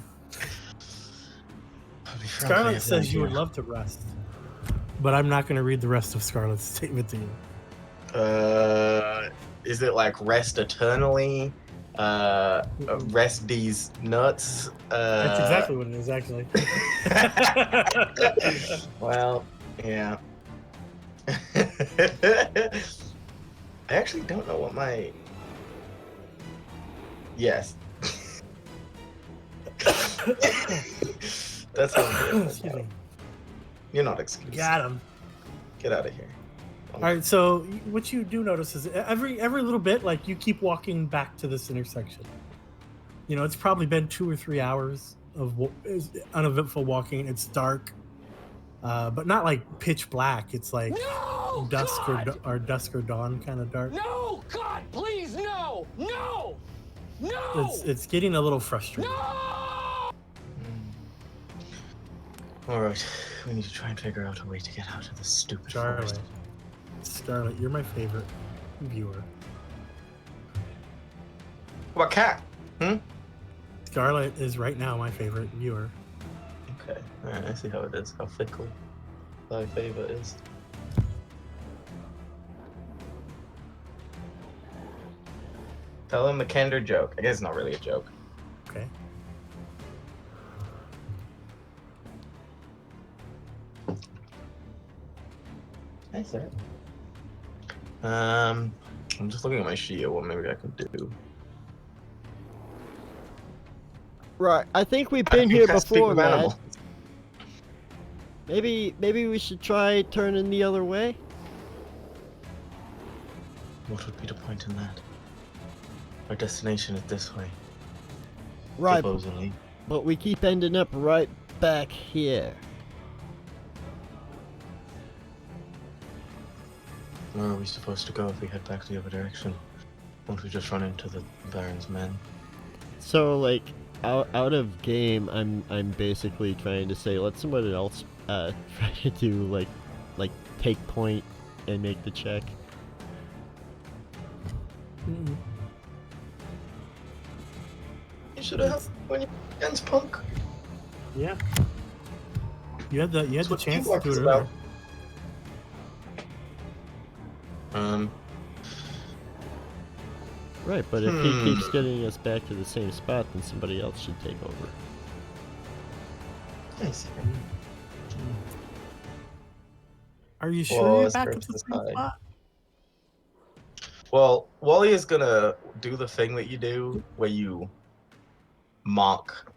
Scarlet says you would love to rest, but I'm not going to read the rest of Scarlet's statement to you. Is it like rest eternally? Rest these nuts? That's exactly what it is, actually. Well, yeah. I actually don't know what my. Yes. That's what Excuse me. You're not excused. Got him. Get out of here. All right, so what you do notice is every little bit, like you keep walking back to this intersection. You know, it's probably been 2 or 3 hours of uneventful walking. It's dark, but not like pitch black. It's like No! dusk God! or dusk or dawn kind of dark. No! God, please, no! No! No! It's getting a little frustrating. No! Alright, we need to try and figure out a way to get out of this stupid forest. Scarlet, you're my favorite viewer. What cat? Scarlet is right now my favorite viewer. Okay, alright, I see how it is, how fickle thy favor is. Tell him the Kender joke. I guess it's not really a joke. Okay. Hi, sir. I'm just looking at my sheet of what maybe I can do. Right, I think we've been here I speak before, with man. animals. Maybe we should try turning the other way. What would be the point in that? Our destination is this way, Right, supposedly. but we keep ending up right back here. Where are we supposed to go if we head back the other direction? Won't we just run into the Baron's men? So like out of game, I'm basically trying to say let somebody else try to do like take point and make the check. Mm-mm. You should have when you against punk. Yeah. You had the That's what chance to teamwork do it is earlier. about. Right, but if he keeps getting us back to the same spot, then somebody else should take over. Nice. Are you sure Well, you're let's back go at to the the same side. spot? Well, Wally is gonna do the thing that you do where you mark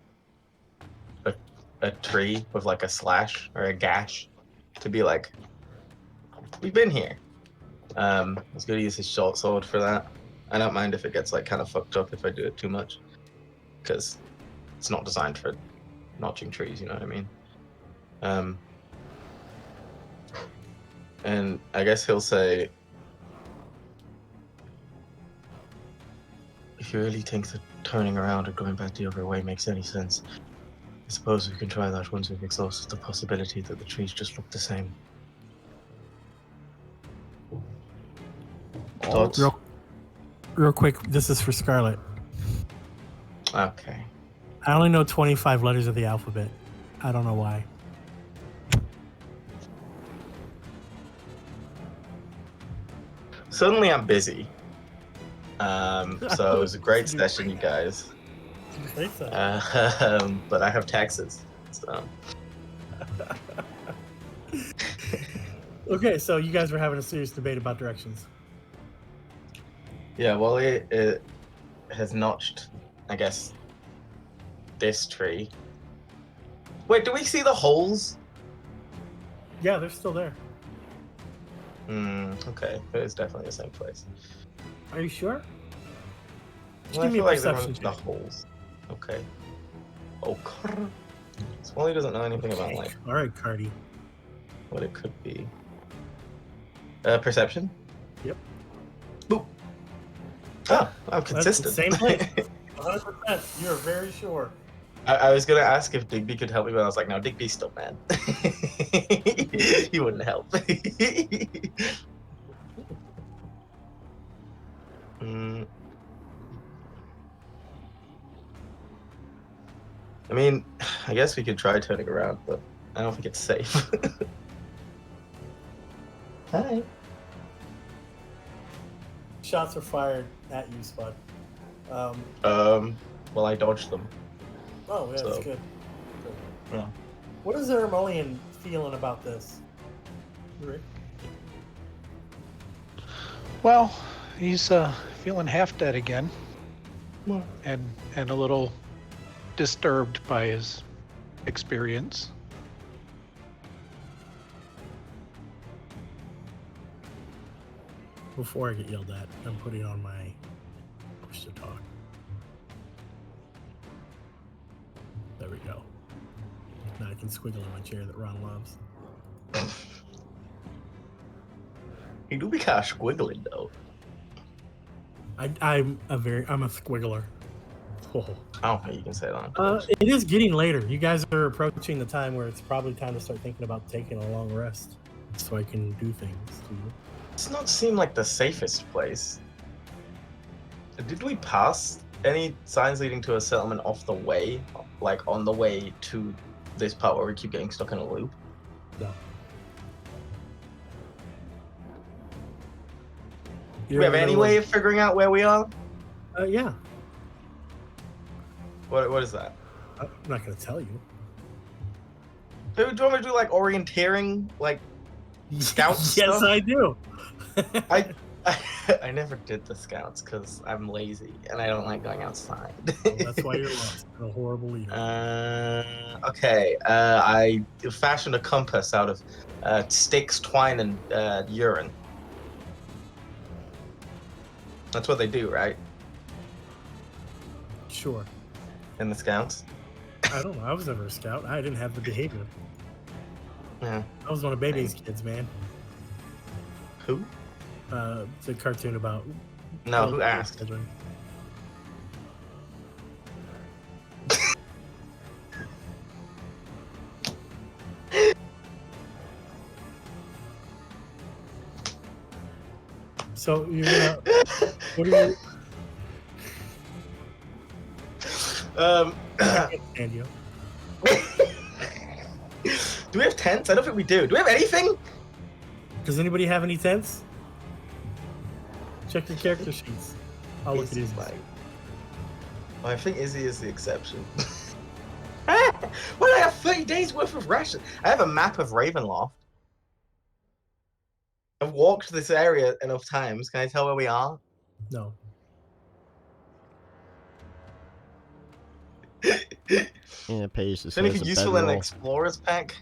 a tree with like a slash or a gash to be like, we've been here. He's gonna use his short sword for that. I don't mind if it gets like kind of fucked up if I do it too much, because it's not designed for notching trees. You know what I mean? And I guess he'll say, if you really think that turning around and going back the other way makes any sense, I suppose we can try that once we've exhausted the possibility that the trees just look the same. Thoughts? Real quick, this is for Scarlet. Okay. I only know 25 letters of the alphabet. I don't know why. Suddenly I'm busy. So it was a great session, you guys. But I have taxes, so. Okay, so you guys were having a serious debate about directions. Yeah, Wally it has notched, I guess, this tree. Wait, do we see the holes? Yeah, they're still there. Okay. It is definitely the same place. Are you sure? Just Well, give me a I feel like there perception were the check. holes. Okay. Oh, so Wally doesn't know anything about Okay. like All right, Cardi. what it could be. Perception? Yep. Boop. Oh, I'm That's consistent. the same place. 100%. You're very sure. I was gonna ask if Digby could help me, but I was like, no, Digby's still mad. He wouldn't help. I mean, I guess we could try turning around, but I don't think it's safe. Hi. Shots are fired at you, Spud. Well, I dodged them. Oh, yeah, that's So- good. Yeah. What is the Hermolian feeling about this? Rick? Well, he's feeling half dead again, Well, and a little disturbed by his experience. Before I get yelled at, I'm putting on my push to talk. There we go. Now I can squiggle in my chair that Ron loves. you do be kind of squiggling though. I'm a squiggler. Oh. I don't think you can say that. It is getting later. You guys are approaching the time where it's probably time to start thinking about taking a long rest, so I can do things to you. Does not seem like the safest place. Did we pass any signs leading to a settlement off the way, like on the way to this part where we keep getting stuck in a loop? No. Do we have any way of figuring out where we are? Yeah. What is that? I'm not gonna tell you. Do you want me to do like orienteering, like scout Yes, stuff? I do. I never did the scouts because I'm lazy and I don't like going outside. That's why you're lost. You're a horrible leader. Okay. I fashioned a compass out of sticks, twine, and urine. That's what they do, right? Sure. In the scouts. I don't know. I was never a scout. I didn't have the behavior. Yeah. I was one of Baby's kids, man. Who? It's a cartoon about. No, who asked? Children. So you're gonna. What are you? I can't stand you. Do we have tents? I don't think we do. Do we have anything? Does anybody have any tents? Check your character sheets. I'll look at Izzy's his. like- Well, I think Izzy is the exception. Well, I have 30 days worth of rations. I have a map of Ravenloft. walked this area enough times. Can I tell where we are? No. And Paige just Is says anything a useful in an bedroll. explorer's pack?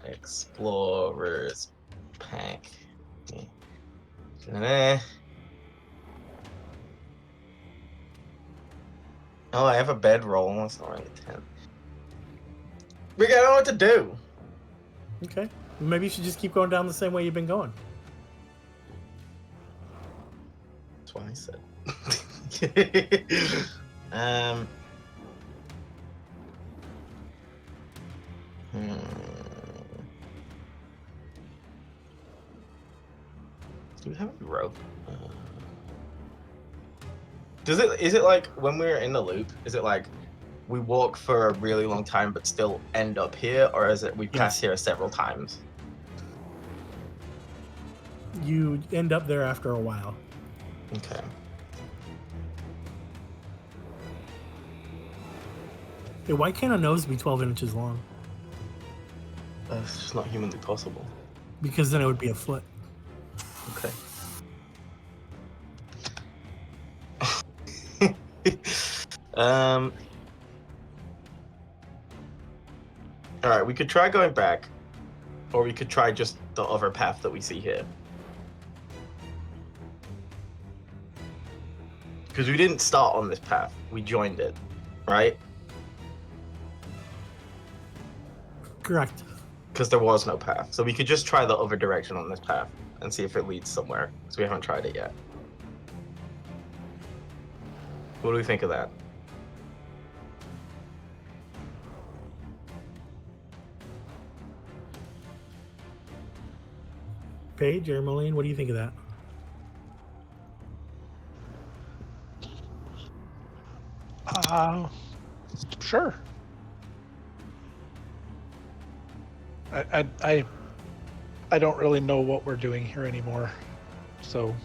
Explorer's pack. Eh. Oh, I have a bedroll. That's not really 10. We gotta know what to do. Okay. Maybe you should just keep going down the same way you've been going. That's what I said. Do we have a rope? Is it like when we're in the loop, is it like we walk for a really long time but still end up here, or is it we pass here several times? You end up there after a while. Okay. Hey, why can't a nose be 12 inches long? That's just not humanly possible. Because then it would be a foot. Okay. All right, we could try going back, or we could try just the other path that we see here. Because we didn't start on this path, we joined it, right? Correct. Because there was no path, so we could just try the other direction on this path and see if it leads somewhere. Because we haven't tried it yet. What do we think of that? Paige or Moline, what do you think of that? Sure. I don't really know what we're doing here anymore, so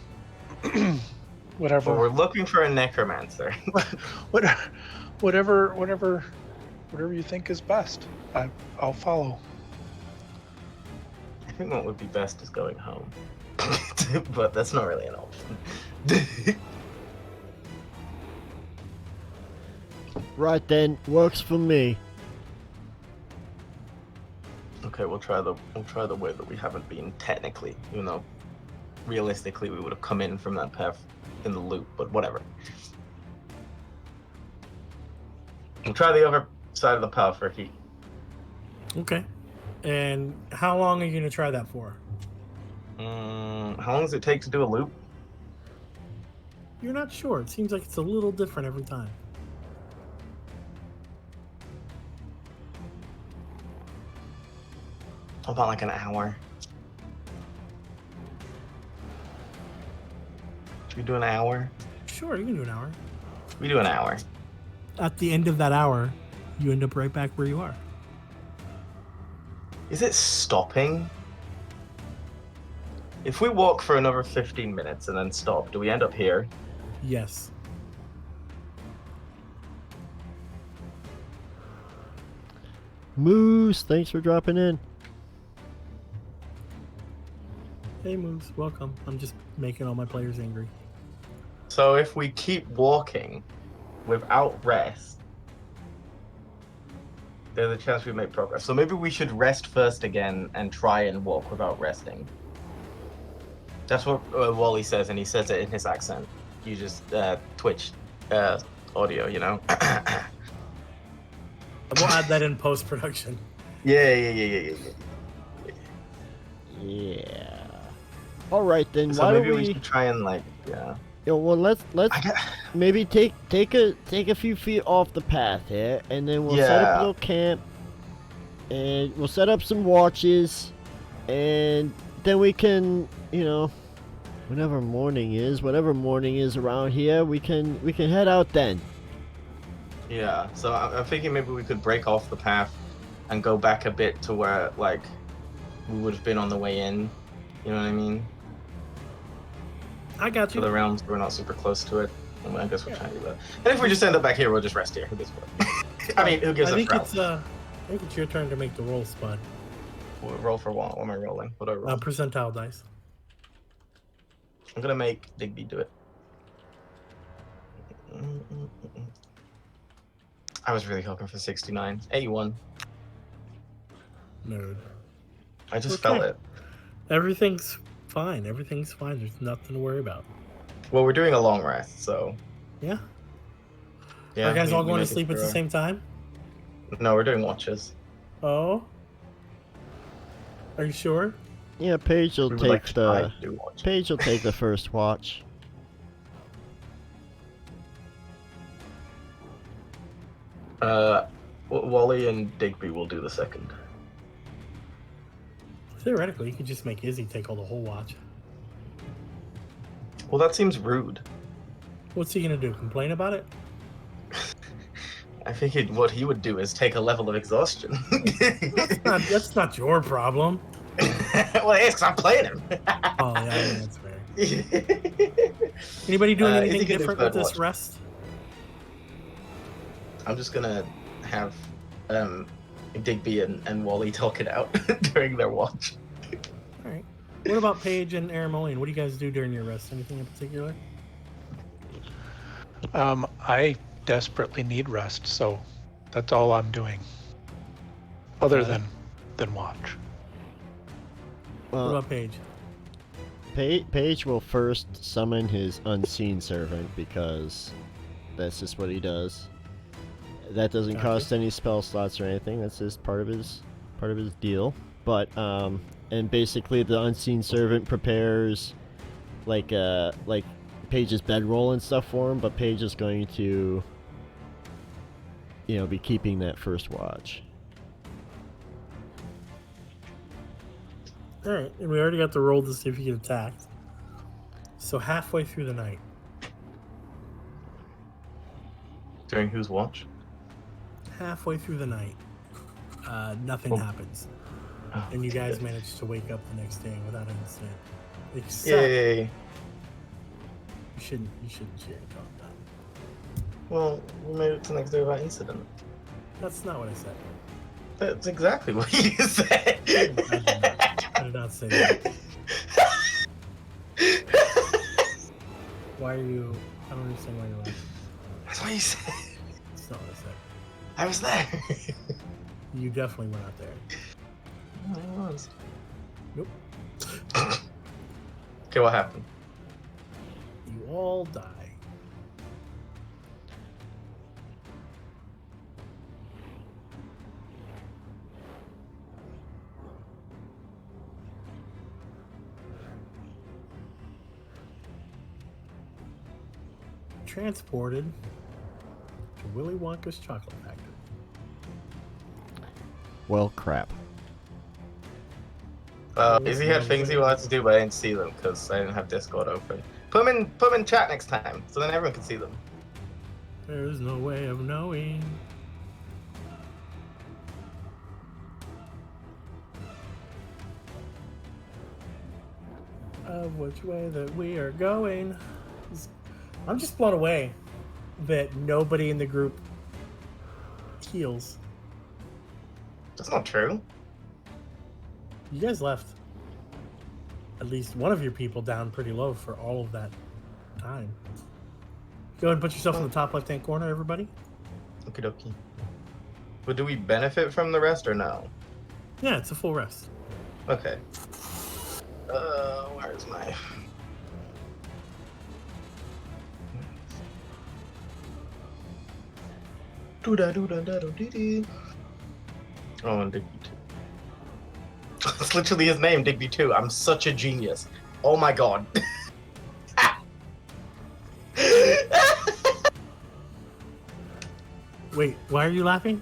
whatever. Well, we're looking for a necromancer. whatever you think is best. I'll follow. I think what would be best is going home, but that's not really an option. Right then, works for me. Okay, we'll try the way that we haven't been technically, even though realistically we would have come in from that path in the loop, but whatever. We'll try the other side of the path, Ricky. Okay. And how long are you going to try that for? How long does it take to do a loop? You're not sure. It seems like it's a little different every time. About like an hour. Should we do an hour? Sure, you can do an hour. We do an hour. At the end of that hour, you end up right back where you are. Is it stopping? If we walk for another 15 minutes and then stop, do we end up here? Yes. Moose, thanks for dropping in. Hey, Moose, welcome. I'm just making all my players angry. So if we keep walking without rest, there's a chance we make progress. So maybe we should rest first again and try and walk without resting. That's what Wally says, and he says it in his accent. You just Twitch audio, you know? We'll add that in post-production. Yeah. Yeah. All right then. So why maybe don't we should try and well, let's maybe take a few feet off the path here, and then we'll set up a little camp, and we'll set up some watches, and then we can, whatever morning is around here, we can head out then. Yeah, so I'm thinking maybe we could break off the path and go back a bit to where, like, we would have been on the way in. You know what I mean? I got For you. the realms, we're not super close to it. And I guess we'll try to do that. And if we just end up back here, we'll just rest here. Who gives a fuck? I mean, who gives a fuck? I think it's your turn to make the roll, Spud. roll for what? What am I rolling? What do I roll? Percentile dice. I'm gonna make Digby do it. I was really hoping for 69. 81. Nerd. I just Okay. felt it. Everything's fine. Everything's fine. There's nothing to worry about. Well, we're doing a long rest, so Yeah. yeah. Are you guys all we going to make it sleep at the through. same time? No, we're doing watches. Oh. Are you sure? Yeah, Paige will We would take like to try the to do watches. Paige will take the first watch. Wally and Digby will do the second. Theoretically, you could just make Izzy take all the whole watch. Well, that seems rude. What's he gonna do? Complain about it? I think what he would do is take a level of exhaustion. That's not your problem. Well, it is 'cause I'm playing him. Oh yeah, I mean, that's fair. Anybody doing Is anything he gonna do different with third this watch? rest? I'm just gonna have Digby and Wally talk it out during their watch. All right. What about Paige and Aramolian? What do you guys do during your rest? Anything in particular? I desperately need rest, so that's all I'm doing. Other than watch. What Well, about Paige? Paige will first summon his unseen servant because that's just what he does. That doesn't Gotcha. cost any spell slots or anything. That's just part of his deal. But and basically the unseen servant prepares like Paige's bedroll and stuff for him. But Paige is going to, be keeping that first watch. All right, and we already got the roll to see if you get attacked. So halfway through the night, During whose watch? nothing Oh. happens, Oh, and you guys good. managed to wake up the next day without an incident. Except Yay! you shouldn't cheer about that. Well, we made it to the next day without incident. That's not what I said. That's exactly what you said. I did not say that. Why are you? I don't understand why you're laughing. That's what you said. That's not what I said. I was there. You definitely were not there. I was. Nope. Okay, what happened? You all die. Transported to Willy Wonka's chocolate factory. Well, crap. Izzy had things he wanted to do, but I didn't see them because I didn't have Discord open. Put them in chat next time, so then everyone can see them. There's no way of knowing. Of which way that we are going. I'm just blown away that nobody in the group heals. That's not true. You guys left at least one of your people down pretty low for all of that time. Go ahead and put yourself in the top left-hand corner, everybody. Okie dokie. But do we benefit from the rest or no? Yeah, it's a full rest. Okay. Where's my... Doo-da-doo-da-da-doo-dee-dee. Oh, and Digby 2. That's literally his name, Digby 2. I'm such a genius. Oh my god. Wait, why are you laughing?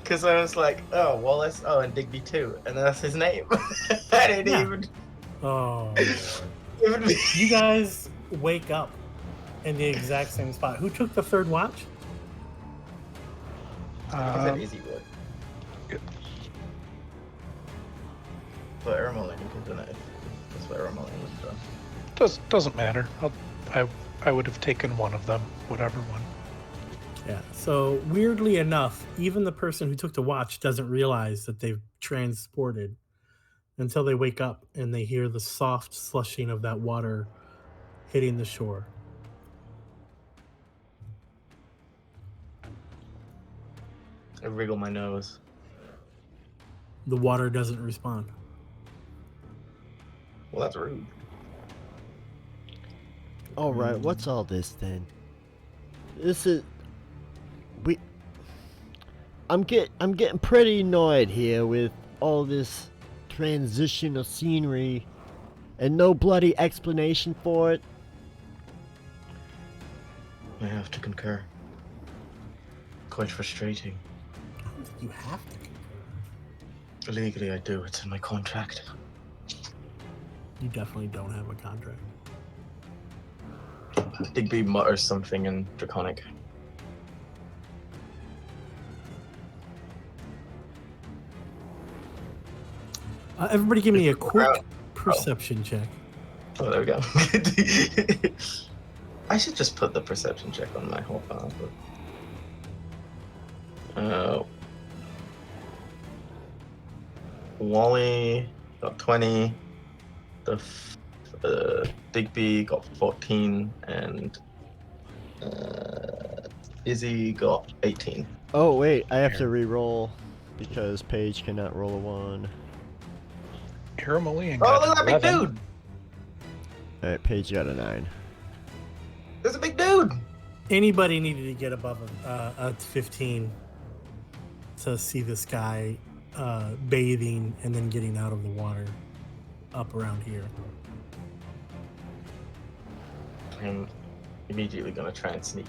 Because I was like, oh, Wallace, oh, and Digby 2. And that's his name. I didn't Yeah. even... Oh, even you guys wake up in the exact same spot. Who took the third watch? I said easy would. Good. But Aramolian can do it. That's what Aramolian would do. Doesn't matter. I would have taken one of them, whatever one. Yeah. So weirdly enough, even the person who took the watch doesn't realize that they've transported until they wake up and they hear the soft slushing of that water hitting the shore. I wriggle my nose. The water doesn't respond. Well, that's rude. All right, what's all this then? This is I'm getting pretty annoyed here with all this transitional scenery and no bloody explanation for it. I have to concur. Quite frustrating. I don't think you have to concur. Legally, I do. It's in my contract. You definitely don't have a contract. Digby mutters something in Draconic. Everybody give me a quick perception check. Oh, there we go. I should just put the perception check on my whole file. Wally got 20. Digby got 14, and Izzy got 18. Oh wait, I have to re-roll because Paige cannot roll a 1. Aramolian Oh, got look at that big 11. dude! Alright, Paige got a 9. There's a big dude! Anybody needed to get above a 15 to see this guy bathing and then getting out of the water up around here. I'm immediately gonna try and sneak.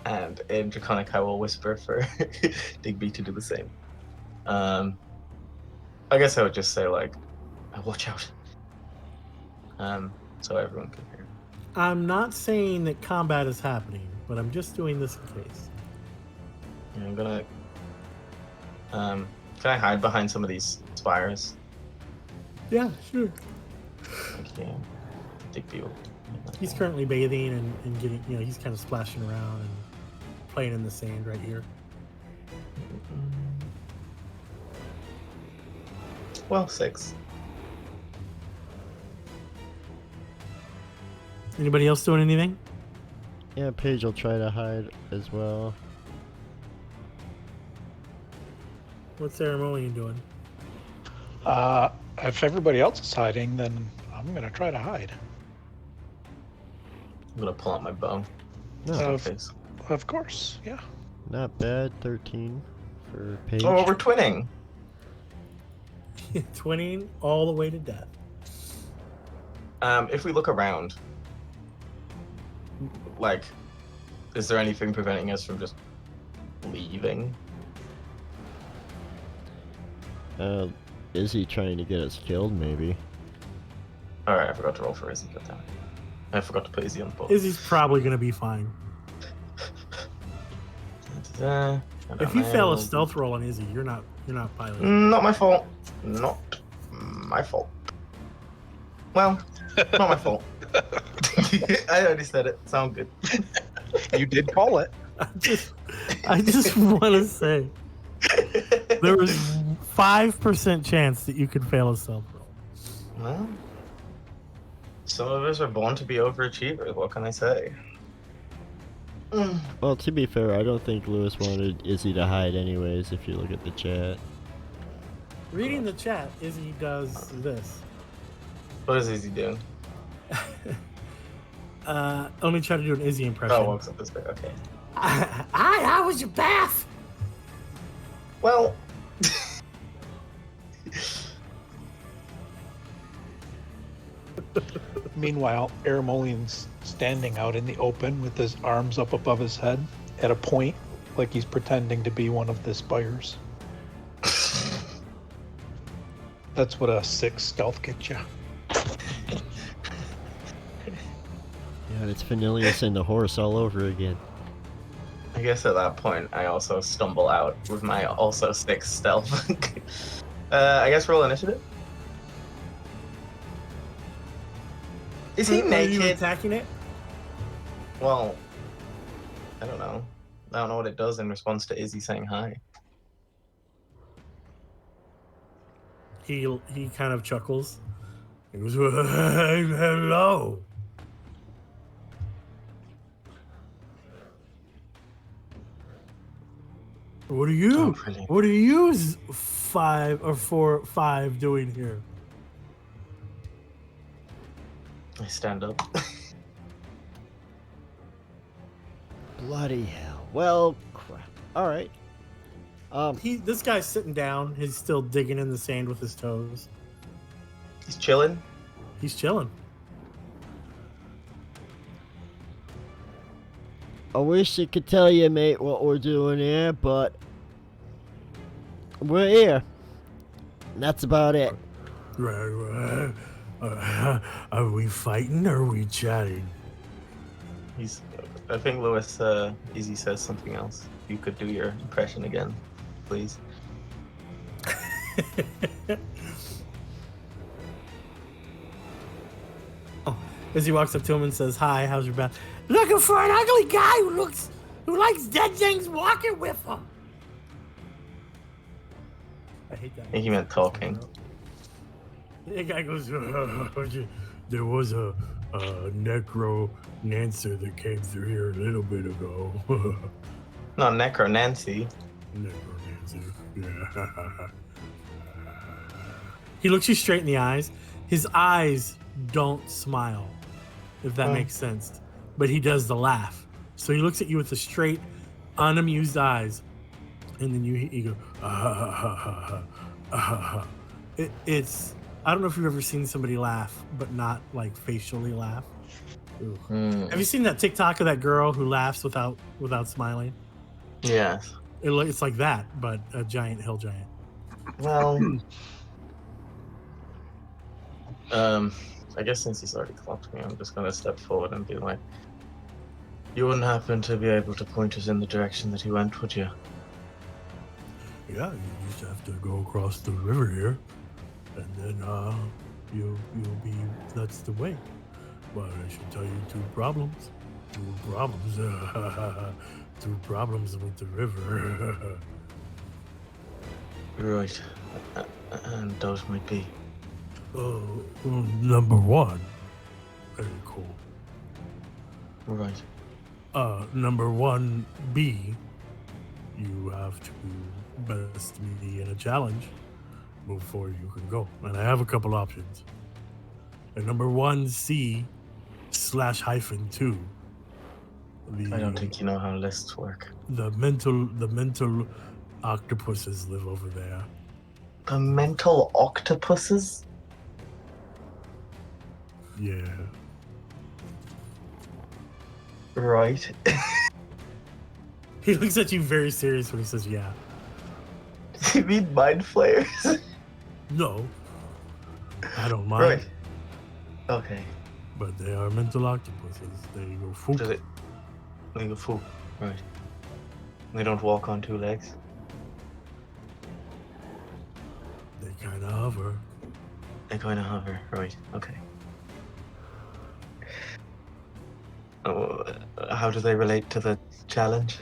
And in Draconic, I will whisper for Digby to do the same. I guess I would just say, like, watch out. So everyone can hear. I'm not saying that combat is happening, but I'm just doing this in case. Yeah, I'm gonna. Can I hide behind some of these spires? Yeah, sure. Okay. Digby will. He's currently bathing and getting, he's kind of splashing around and playing in the sand right here. Well, 6. Anybody else doing anything? Yeah, Paige will try to hide as well. What's Ceremonian doing? If everybody else is hiding, then I'm gonna try to hide. I'm gonna pull out my bow. No, Of course, yeah. not bad. 13 for Paige. Oh, we're twinning. Twinning all the way to death. If we look around, like, is there anything preventing us from just leaving? Is he trying to get us killed, maybe? Alright, I forgot to roll for Izzy, goddammit. I forgot to put Izzy on the board. Izzy's probably going to be fine. If you fail a stealth roll on Izzy, you're not piloting. Not my fault. Not my fault. Well, not my fault. I already said it. Sound good. You did call it. I just want to say there was 5% chance that you could fail a stealth roll. Well, some of us are born to be overachievers. What can I say? Well, to be fair, I don't think Lewis wanted Izzy to hide anyways, if you look at the chat. Reading the chat, Izzy does this. What is Izzy doing? Let me try to do an Izzy impression. Oh, walks up this way. Okay. How was your bath? Well. Meanwhile, Aramolian's standing out in the open with his arms up above his head at a point, like he's pretending to be one of the spires. That's what a 6 stealth gets you. Yeah, it's Fenilius and the horse all over again. I guess at that point, I also stumble out with my also 6 stealth. I guess roll initiative. Is he Are you naked? attacking it? Well, I don't know. I don't know what it does in response to Izzy saying hi. He kind of chuckles. He goes, hello. What are you? Oh, brilliant. What are you 5 or 4 5 doing here? I stand up. Bloody hell. Well, crap. All right. This guy's sitting down. He's still digging in the sand with his toes. He's chilling. He's chilling. I wish I could tell you, mate, what we're doing here, but we're here. And that's about it. Right. Are we fighting or are we chatting? I think Lewis, Izzy says something else. You could do your impression again, please. As he walks up to him and says, "Hi, how's your bath?" Looking for an ugly guy who likes dead things walking with him. I hate that. I think he meant talking. The guy goes, there was a necro-nancer that came through here a little bit ago. No, Necro Nancy. Necro-nancer. Yeah. He looks you straight in the eyes. His eyes don't smile, if that makes sense. But he does the laugh. So he looks at you with the straight, unamused eyes. And then you go, It's, I don't know if you've ever seen somebody laugh, but not like facially laugh. Have you seen that TikTok of that girl who laughs without smiling? Yes. It's like that, but a giant hill giant. Well, I guess since he's already clocked me, I'm just gonna step forward and be like, "You wouldn't happen to be able to point us in the direction that he went, would you?" Yeah, you just have to go across the river here, and then you'll be, that's the way. But I should tell you two problems with the river. Right. And those might be. Number one, very cool. Right. Number 1B, you have to best me in a challenge before you can go. And I have a couple options. And number 1C /-2. I don't think you know how lists work. The mental octopuses live over there. The mental octopuses? Yeah. Right. He looks at you very serious when he says, yeah. You mean mind flayers? No. I don't mind. Right. Okay. But they are mental octopuses. They go foop. Do they go fool? Right. They don't walk on two legs? They kind of hover. They kind of hover. Right. Okay. Oh, how do they relate to the challenge?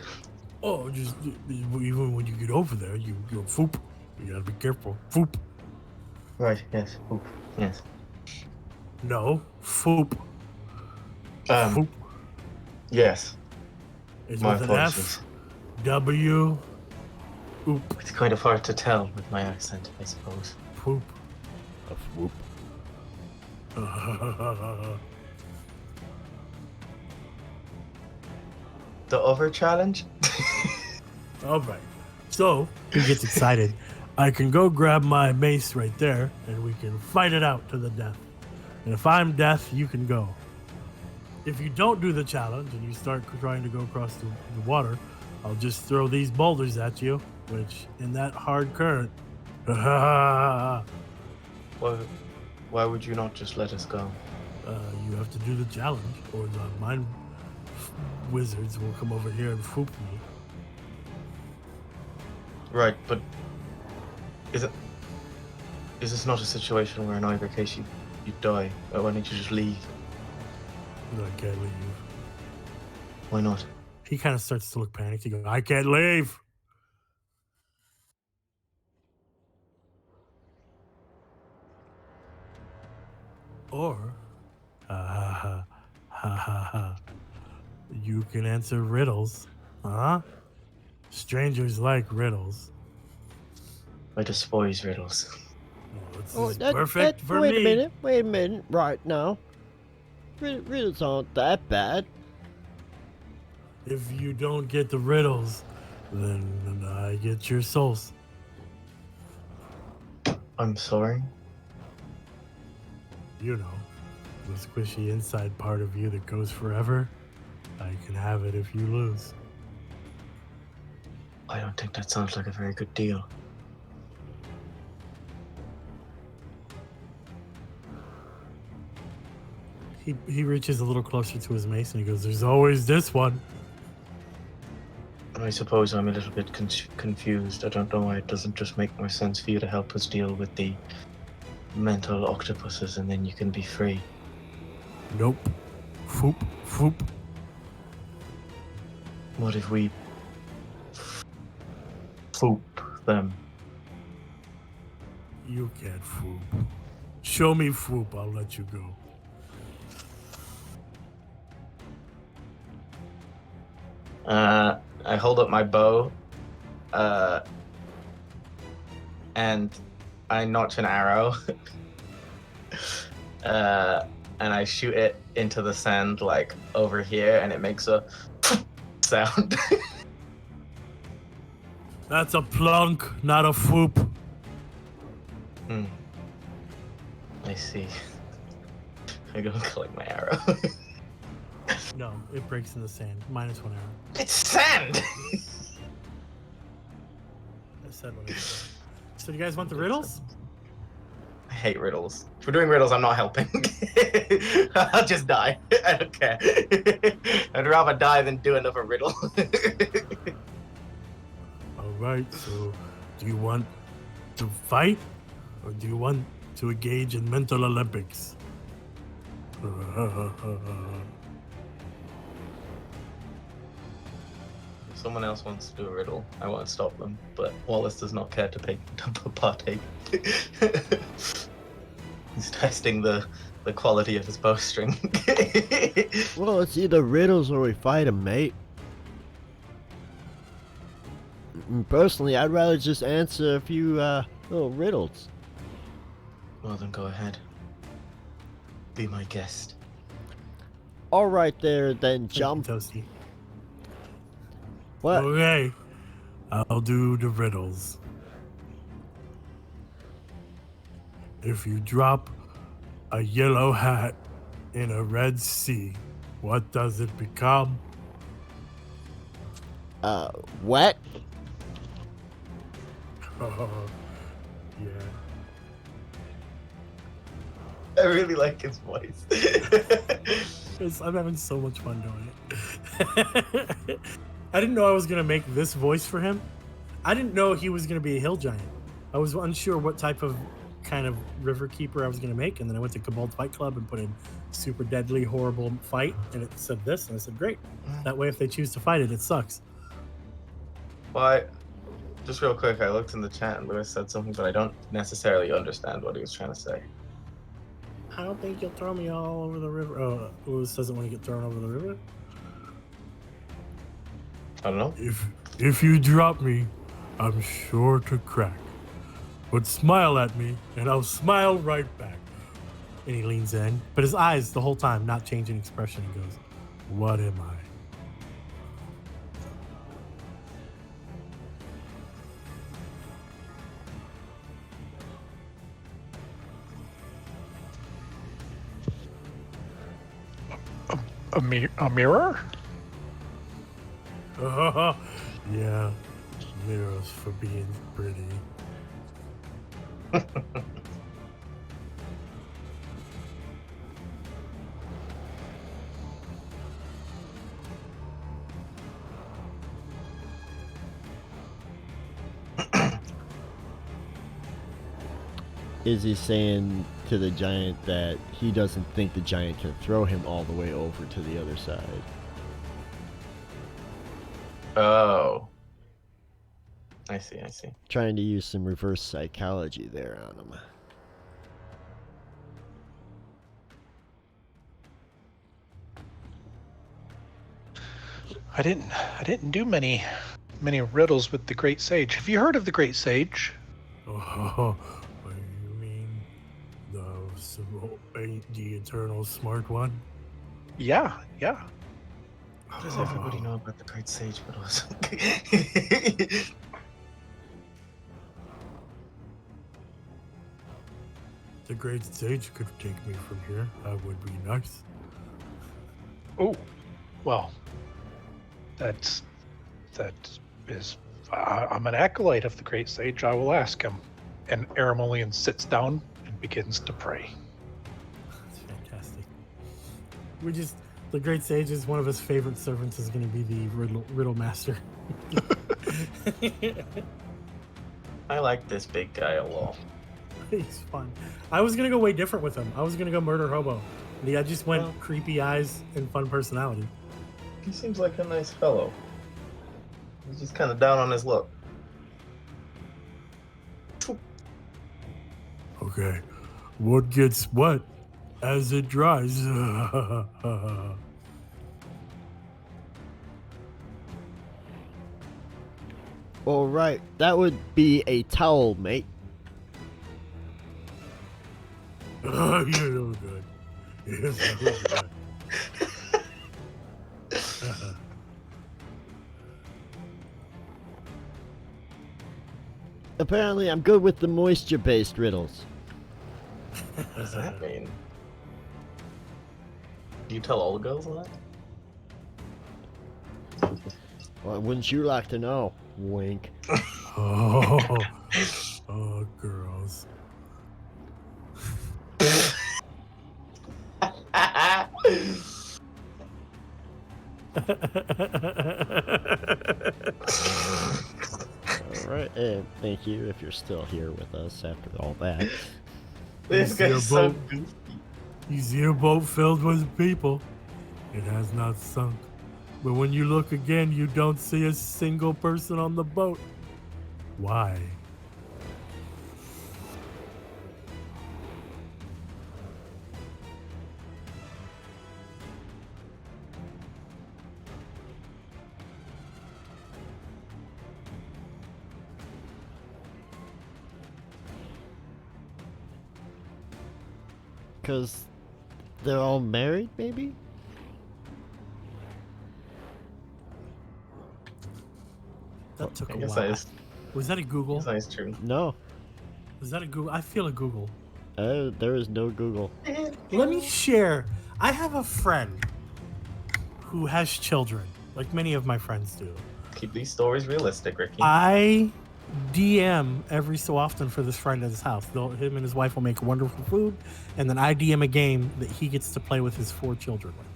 Oh, just even when you get over there, you go foop. You gotta be careful. Foop. Right. Yes. Oop. Yes. No. Foop. Um. Foop. Yes. It's My with an apologies. F. W. Oop. It's kind of hard to tell with my accent, I suppose. Poop. A whoop. The other challenge? All right. So he gets excited. I can go grab my mace right there, and we can fight it out to the death. And if I'm death, you can go. If you don't do the challenge and you start trying to go across the water, I'll just throw these boulders at you, which in that hard current. Why would you not just let us go? You have to do the challenge, or the mind wizards will come over here and foop me. Right, but is this not a situation where in either case you die? Why don't you just leave? I can't leave. Why not? He kind of starts to look panicked. He goes, I can't leave. Or, ha ha ha ha ha, you can answer riddles, huh? Strangers like riddles. I despise riddles. Oh, this Oh, is perfect for wait me. Wait a minute. Right now, riddles aren't that bad. If you don't get the riddles, then I get your souls. I'm sorry. You know, the squishy inside part of you that goes forever. I can have it if you lose. I don't think that sounds like a very good deal. He reaches a little closer to his mace and he goes, there's always this one. I suppose I'm a little bit confused. I don't know why it doesn't just make more sense for you to help us deal with the mental octopuses and then you can be free. Nope. Foop, foop. What if we foop them? You can't foop. Show me foop, I'll let you go. I hold up my bow, and I notch an arrow, and I shoot it into the sand, like over here, and it makes a sound. That's a plunk, not a foop. I see. I go and collect my arrow. No, it breaks in the sand. -1 arrow. It's sand! I said what I said. So do you guys want the riddles? I hate riddles. If we're doing riddles, I'm not helping. I'll just die. I don't care. I'd rather die than do another riddle. All right, so do you want to fight or do you want to engage in mental Olympics? If someone else wants to do a riddle, I won't stop them. But Wallace does not care to partake. He's testing the quality of his bowstring. Well, it's either riddles or we fight 'em, mate. Personally, I'd rather just answer a few little riddles. Well, then go ahead. Be my guest. All right, there, then jump. Toasty. What? Okay, I'll do the riddles. If you drop a yellow hat in a red sea, what does it become? Wet? Yeah. I really like his voice. I'm having so much fun doing it. I didn't know I was gonna make this voice for him. I didn't know he was gonna be a hill giant. I was unsure what type of kind of river keeper I was gonna make, and then I went to Kobold Fight Club and put in super deadly, horrible fight, and it said this, and I said, great. That way, if they choose to fight it, it sucks. Well, just real quick, I looked in the chat and Lewis said something, but I don't necessarily understand what he was trying to say. I don't think you'll throw me all over the river. Oh, Lewis doesn't want to get thrown over the river. I don't know. If you drop me, I'm sure to crack. But smile at me, and I'll smile right back. And he leans in, but his eyes the whole time not changing expression. He goes, "What am I?" A mirror? Yeah, mirrors for being pretty. is he saying to the giant that he doesn't think the giant can throw him all the way over to the other side? Oh. I see. Trying to use some reverse psychology there on him. I didn't do many riddles with the Great Sage. Have you heard of the Great Sage? Oh, you mean the eternal smart one? Yeah. How does everybody know about the Great Sage riddles? The great sage could take me from here. That would be nice. Oh, well, that is. I'm an acolyte of the Great Sage. I will ask him. And Aramolian sits down and begins to pray. That's fantastic. The great sage is one of his favorite servants is going to be the riddle master. I like this big guy a lot. He's fun. I was going to go way different with him. I was going to go murder hobo. I just went creepy eyes and fun personality. He seems like a nice fellow. He's just kind of down on his luck. Okay. What gets wet as it dries? All right, that would be a towel, mate. You're no good. You're so good. Apparently, I'm good with the moisture-based riddles. What does that mean? Do you tell all the girls that? Well, wouldn't you like to know? Wink. Oh, girls. Alright, and thank you if you're still here with us after all that. This guy's so goofy. You see a boat filled with people. It has not sunk. But when you look again, you don't see a single person on the boat. Why? Because they're all married, maybe? That took I a guess while. that is, Was that a Google? that is true. No, Was that a Google? I feel a Google. there is no Google. Let me share. I have a friend who has children, like many of my friends do. Keep these stories realistic, Ricky. I DM every so often for this friend at his house. Him and his wife will make wonderful food, and then I DM a game that he gets to play with his 4 children with.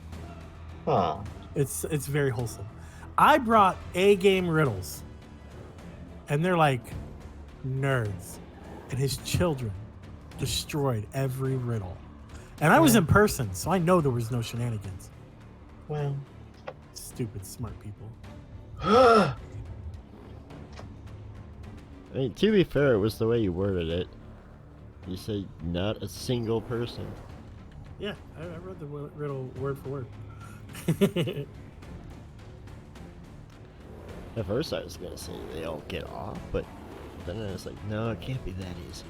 Huh. It's very wholesome. I brought A-game riddles, and they're like nerds, and his children destroyed every riddle. And I was in person, so I know there was no shenanigans. Well. Stupid smart people. I mean, to be fair, it was the way you worded it. You said not a single person. Yeah, I read the riddle word for word. At first I was gonna say they all get off, but then I was like, no, it can't be that easy.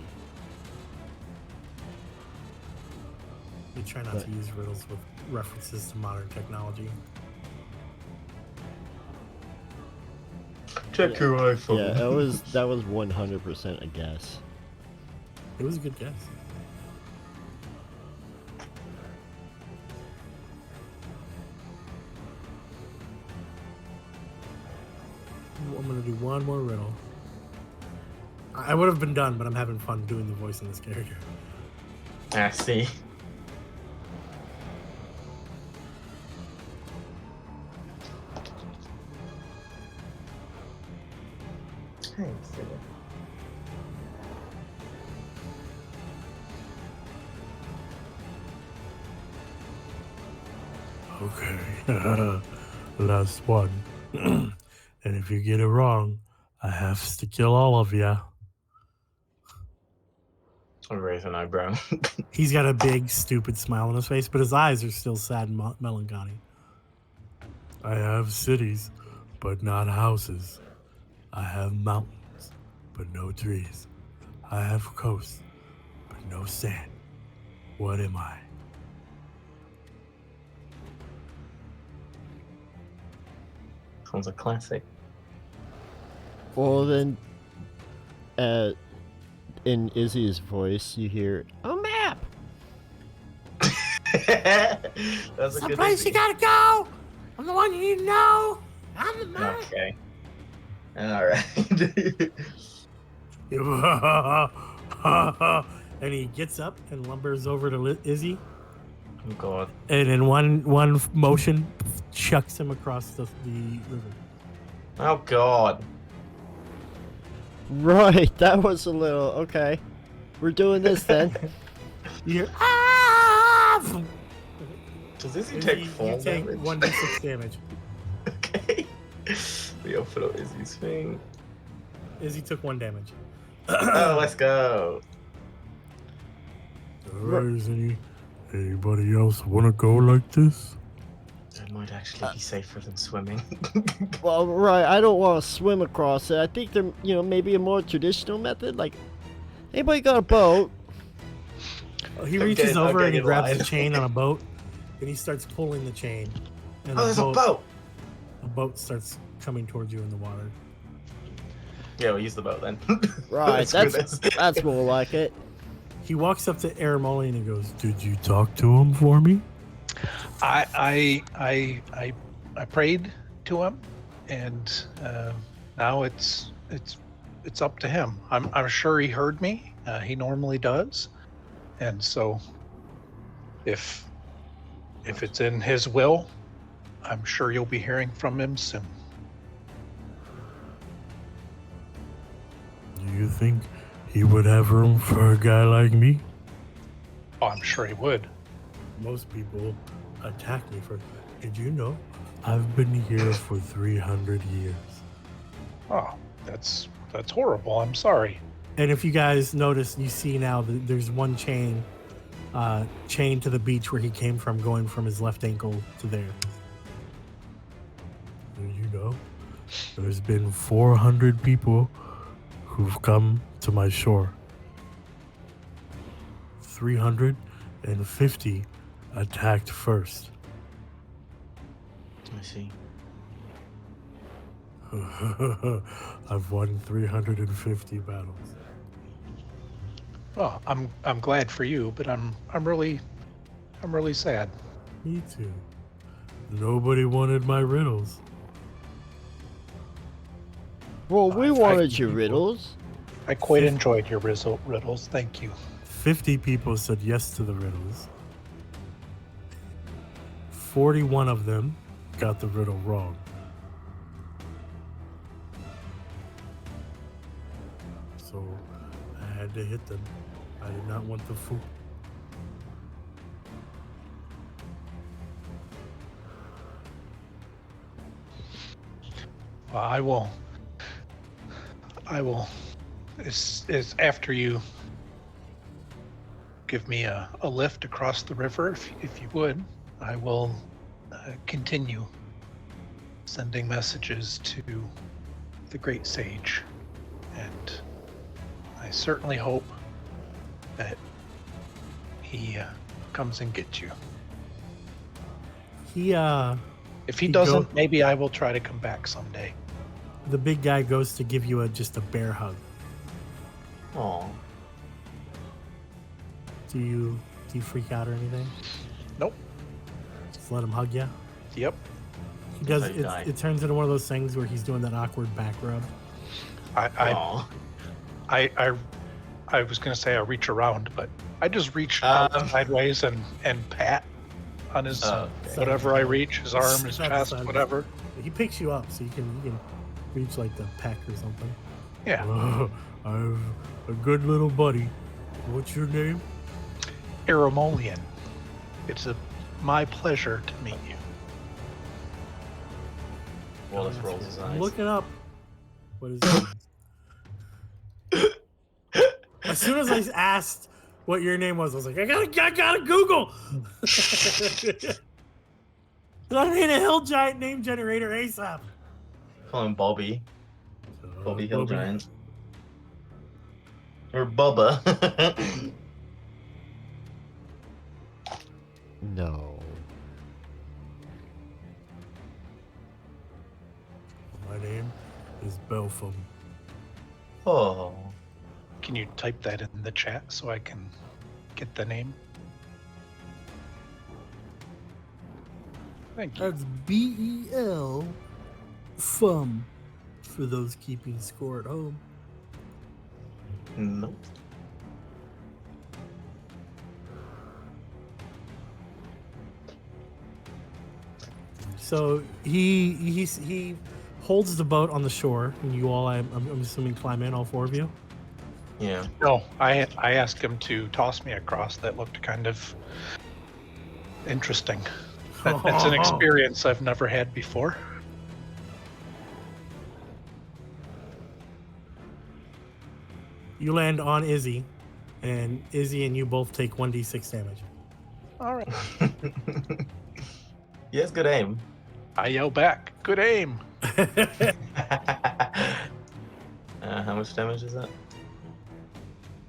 We try not to use riddles with references to modern technology. Check your iPhone. Yeah, that was 100% a guess. It was a good guess. I'm gonna do one more riddle. I would have been done, but I'm having fun doing the voice in this character. I see. Okay. Last one. And if you get it wrong, I have to kill all of you. I'll raise an eyebrow. He's got a big, stupid smile on his face, but his eyes are still sad and melancholy. I have cities, but not houses. I have mountains, but no trees. I have coasts, but no sand. What am I? Sounds a classic. Well, then, in Izzy's voice, you hear a map. That's a good Someplace you Izzy. gotta go. I'm the one you need to know. I'm the man. Okay. All right. And he gets up and lumbers over to Izzy, Oh God. and in one motion, chucks him across the river. Oh God. Right, that was a little okay. We're doing this then. You hear, ah! Does Izzy Izzy, take you fall take damage? 1d6 damage. Okay. We open up Izzy's thing. Izzy took 1 damage. Oh, let's go. Alright, is anybody else want to go like this? It might actually be safer than swimming. Well, right, I don't want to swim across it. I think there, maybe a more traditional method. Like, anybody got a boat? He I'm reaches getting- over I'm and he getting grabs line. the chain on a boat, and he starts pulling the chain. And Oh, there's a boat. A boat starts coming towards you in the water. Yeah, we'll use the boat then. Right, Screw that's this. that's more like it. He walks up to Aramoli and he goes, "Did you talk to him for me?" I prayed to him, and now it's up to him. I'm sure he heard me. He normally does, and so if it's in his will, I'm sure you'll be hearing from him soon. Do you think he would have room for a guy like me? Oh, I'm sure he would. Most people attack me for. Did you know? I've been here for 300 years. Oh, that's horrible. I'm sorry. And if you guys notice, you see now that there's one chain to the beach where he came from, going from his left ankle to there. And you know, there's been 400 people who've come to my shore. 350 attacked first. I see. I've won 350 battles. Well, I'm glad for you, but I'm really sad. Me too. Nobody wanted my riddles. Well, we wanted your riddles. I quite enjoyed your riddles. Thank you. 50 people said yes to the riddles. 41 of them got the riddle wrong. So I had to hit them. I did not want the food. Well, I will. Is after you give me a lift across the river, if you would, I will continue sending messages to the great sage, and I certainly hope that he comes and gets you. If he He doesn't, go- maybe I will try to come back someday. The big guy goes to give you just a bear hug. Aw. Do you freak out or anything? Nope. Just let him hug you. Yep. He does. how you die. It turns into one of those things where he's doing that awkward back rub. Aw. I was gonna say I reach around, but I just reach out sideways and pat on his whatever I reach, his arm, his chest, whatever. He picks you up, so you can reach like the peck or something. Yeah. I have a good little buddy. What's your name? Aramolian. It's my pleasure to meet you. Wallace rolls his eyes. Look it up. What is it? As soon as I asked what your name was, I was like, I gotta Google. I need a hill giant name generator ASAP. Call him Bobby. Bobby Hill Bobby. Giant. Or Bubba. No. My name is Belfum. Oh. Can you type that in the chat so I can get the name? Thank you. That's BEL FUM for those keeping score at home. Nope. So he holds the boat on the shore, and you all, I'm assuming, climb in, all four of you. Yeah. No, I asked him to toss me across. That looked kind of interesting. That's an experience I've never had before. You land on Izzy, and Izzy and you both take 1d6 damage. All right. He has good aim. I yell back, good aim. How much damage is that?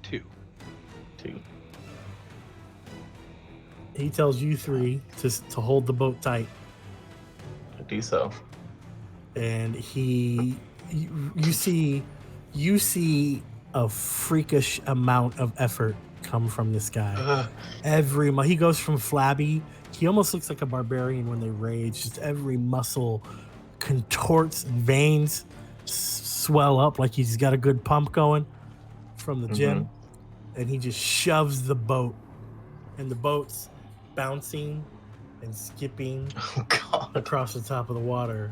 2. 2. He tells you three to hold the boat tight, I do so. and you see a freakish amount of effort come from this guy. He goes from flabby. He almost looks like a barbarian when they rage. Just every muscle contorts and veins swell up like he's got a good pump going from the gym, and he just shoves the boat, and the boat's bouncing and skipping Oh god. across the top of the water,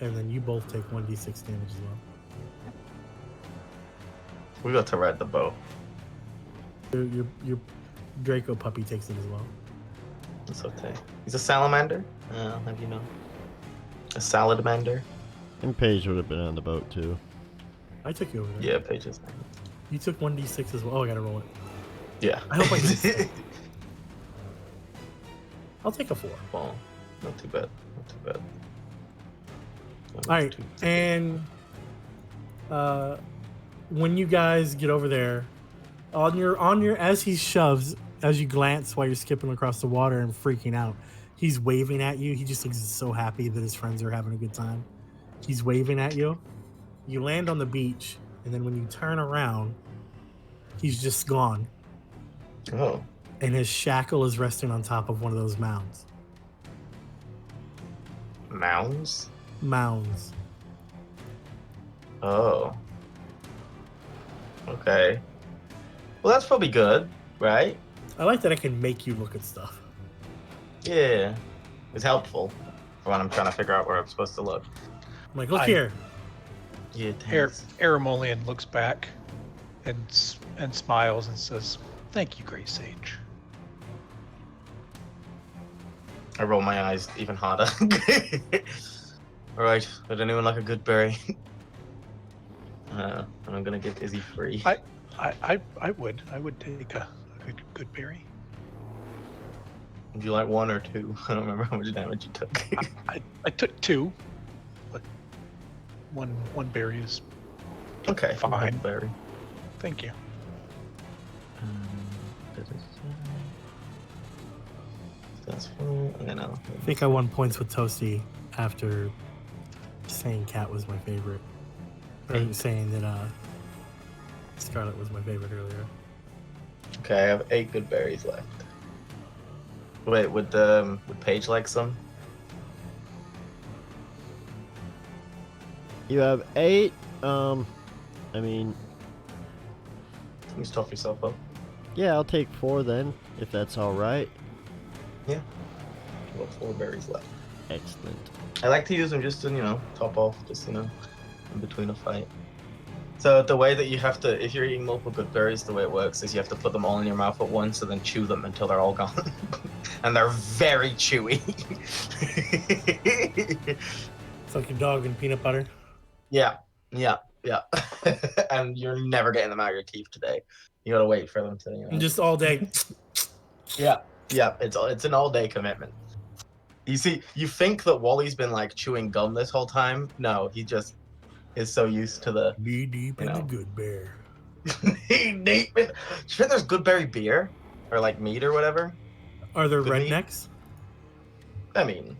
and then you both take 1d6 damage as well. We got to ride the boat. Your Draco puppy takes it as well. It's okay. He's a salamander. Have you know? A salamander. And Paige would have been on the boat too. I took you over there. Yeah, Paige's name. You took 1d6 as well. Oh, I gotta roll it. Yeah. I hope I can. I'll take a 4. Well, not too bad. Not too bad. All right, and when you guys get over there, on your as he shoves, as you glance while you're skipping across the water and freaking out, he's waving at you. He just looks so happy that his friends are having a good time. He's waving at you. You land on the beach, and then when you turn around, he's just gone, Oh. and his shackle is resting on top of one of those mounds. Mounds? Mounds. Oh. Okay. Well, that's probably good, right? I like that I can make you look at stuff. Yeah. It's helpful for when I'm trying to figure out where I'm supposed to look. I'm like, look here. Yeah, thanks. Aramolian looks back and smiles and says, "Thank you, Grey Sage." I roll my eyes even harder. Alright, would anyone like a good berry? And I'm gonna give Izzy free. I would take a good berry. Would you like 1 or 2? I don't remember how much damage you took. I took 2, but one berry is Okay, fine. Berry. Thank you. That's fine. And then I think I won points with Toasty after saying Cat was my favorite. Or saying that Scarlet was my favorite earlier. Okay, I have 8 good berries left. Wait, would Paige like some? You have 8. I mean, You stuff yourself up. yeah, I'll take 4 then, if that's all right. Yeah. I've got 4 berries left. Excellent. I like to use them just to, top off, just, in between a fight. So the way that you have to, if you're eating multiple good berries, the way it works is you have to put them all in your mouth at once and then chew them until they're all gone. And they're very chewy. It's like your dog and peanut butter. Yeah. And you're never getting them out of your teeth today. You gotta wait for them to, And just all day. Yeah. It's an all day commitment. You see, you think that Wally's been like chewing gum this whole time? No, he just is so used to the Knee deep You in the know. good bear. Do you think there's good berry beer or like meat or whatever? Are there Good meat? rednecks? I mean,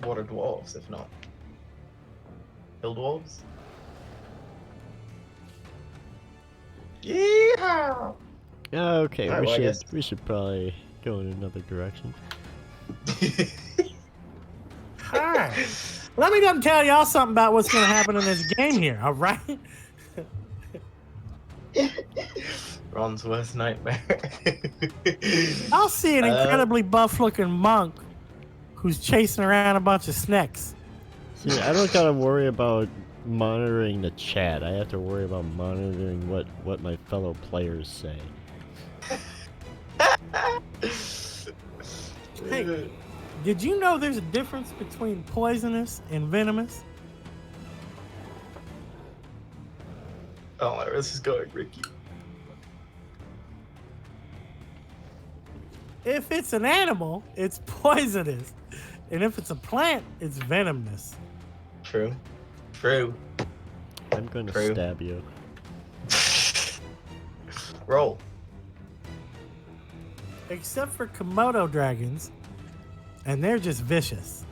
what are dwarves if not hill dwarves? Yeah. Okay, Alright, well, I guess- we should probably go in another direction. Hi. Let me done tell y'all something about what's going to happen in this game here, all right? Ron's worst nightmare. I'll see an incredibly buff-looking monk who's chasing around a bunch of snakes. See, I don't gotta worry about monitoring the chat. I have to worry about monitoring what my fellow players say. Hey, did you know there's a difference between poisonous and venomous? Oh, where this is going, Ricky. If it's an animal, it's poisonous. And if it's a plant, it's venomous. True. I'm gonna True. stab you. Roll. Except for Komodo dragons, and they're just vicious.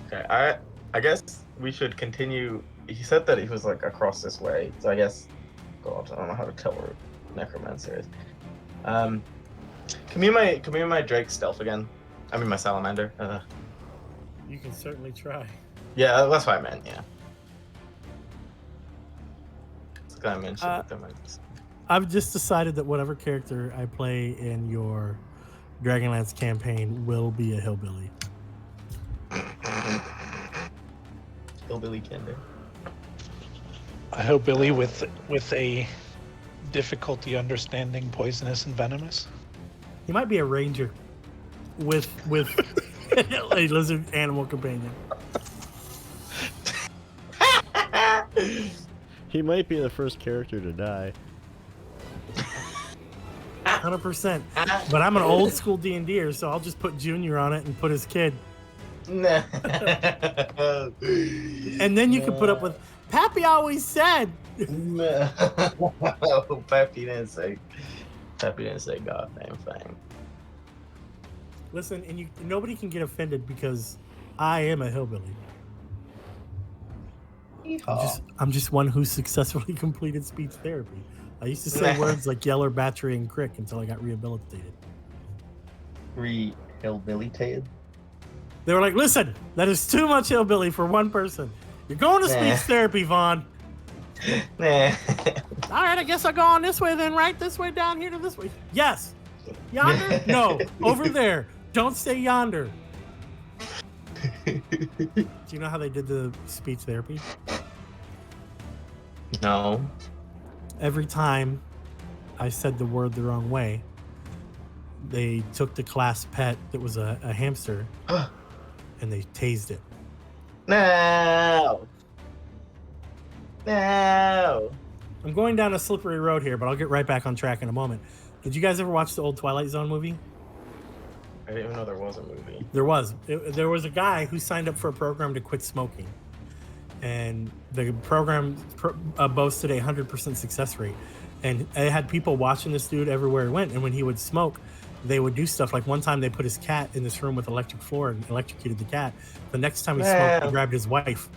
Okay, I guess we should continue. He said that he was like across this way, so I guess. God, I don't know how to tell where Necromancer is. Can we my Drake stealth again? I mean my Salamander. You can certainly try. Yeah, that's what I meant. Yeah. It's the guy I mentioned. that there might be some- I've just decided that whatever character I play in your Dragonlance campaign will be a hillbilly. Hillbilly Kinder. I hope Billy with a difficulty understanding poisonous and venomous. He might be a ranger with a lizard animal companion. He might be the first character to die. 100%. But I'm an old school D&D'er, so I'll just put Junior on it and put his kid. No. And then you can put up with, Pappy always said. No. Pappy didn't say goddamn thing. Listen, and nobody can get offended because I am a hillbilly. I'm just one who successfully completed speech therapy. I used to say words like yeller, battery, and crick until I got rehabilitated. Rehabilitated? They were like, listen, that is too much hillbilly for one person. You're going to speech therapy, Vaughn. Nah. All right, I guess I'll go on this way then, right? This way down here to this way. Yes. Yonder? No. Over there. Don't say yonder. Do you know how they did the speech therapy? No. Every time I said the word the wrong way, they took the class pet that was a hamster and they tased it. No. No. I'm going down a slippery road here, but I'll get right back on track in a moment. Did you guys ever watch the old Twilight Zone movie? I didn't even know there was a movie. There was. There was a guy who signed up for a program to quit smoking. And the program boasted a 100% success rate. And it had people watching this dude everywhere he went. And when he would smoke, they would do stuff. Like one time they put his cat in this room with electric floor and electrocuted the cat. The next time he smoked, he grabbed his wife.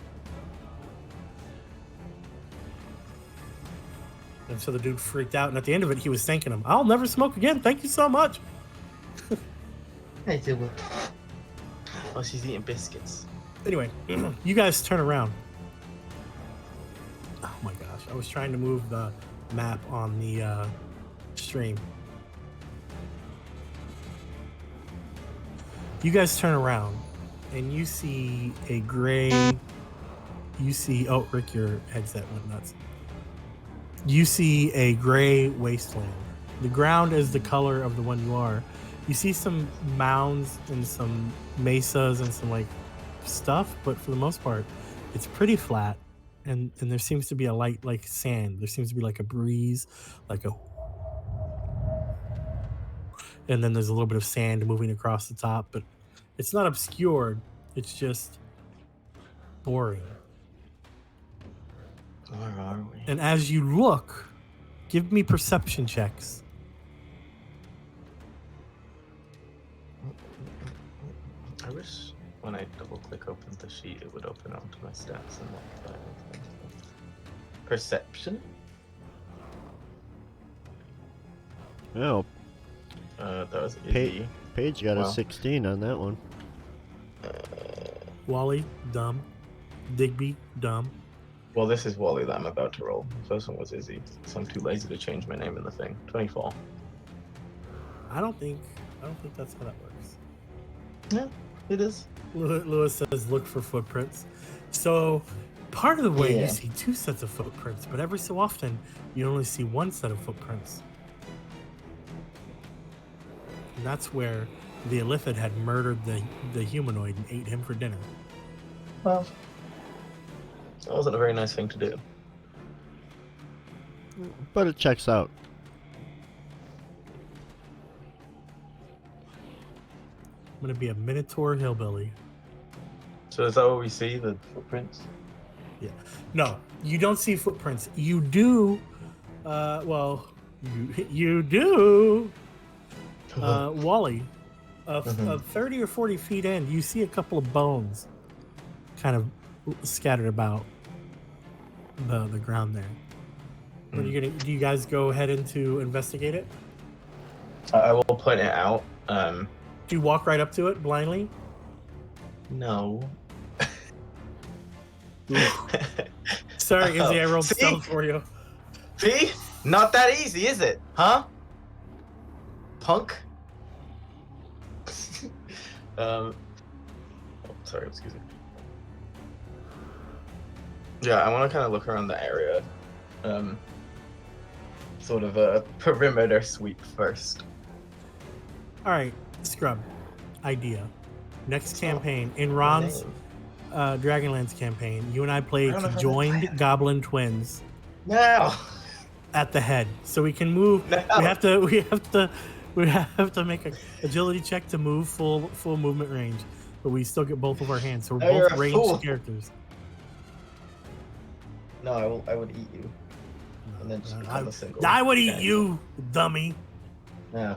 And so the dude freaked out. And at the end of it, he was thanking him. I'll never smoke again. Thank you so much. Hey, Dylan. Oh, she's eating biscuits. Anyway, you guys turn around. Oh my gosh. I was trying to move the map on the stream. You guys turn around and you see a gray. Oh, Rick, your headset went nuts. You see a gray wasteland. The ground is the color of the one you are. You see some mounds and some mesas and some like stuff, but for the most part, it's pretty flat. And there seems to be a light like sand. There seems to be like a breeze, like a, and then there's a little bit of sand moving across the top, but it's not obscured. It's just boring. Where are we? And as you look, give me perception checks. I wish when I double click open the sheet, it would open onto my stats and like that. Perception? Oh, That was easy. Paige got Wow. a 16 on that one. Wally, dumb. Digby, dumb. Well, this is Wally that I'm about to roll. The first one was Izzy, so I'm too lazy to change my name in the thing. 24. I don't think that's how that works. Yeah, it is. Lewis says look for footprints. So part of the way Yeah. you see two sets of footprints, but every so often you only see one set of footprints. And that's where the Illithid had murdered the humanoid and ate him for dinner. Well, that wasn't a very nice thing to do. But it checks out. I'm gonna be a Minotaur hillbilly. So is that what we see, the footprints? No, you don't see footprints. You do. You do. Wally, Mhm. 30 or 40 feet in, you see a couple of bones kind of scattered about the ground there. What are you gonna? Do you guys go ahead into investigate it? I will point it out. Do you walk right up to it blindly? No. Sorry, Izzy, I rolled See? stealth for you. See? Not that easy, is it? Huh? Punk? Sorry, excuse me. Yeah, I want to kind of look around the area. Sort of a perimeter sweep first. All right, Scrub. Idea. Next campaign in Ron's Dragonlance campaign, you and I played I don't know how to conjoined play it. goblin twins No! at the head, so we can move. No. We have to make a agility check to move full movement range, but we still get both of our hands, so we're Oh, you're both a ranged fool. characters. No, I would eat you. And then just become a single. I would eat guy. you, dummy. Yeah.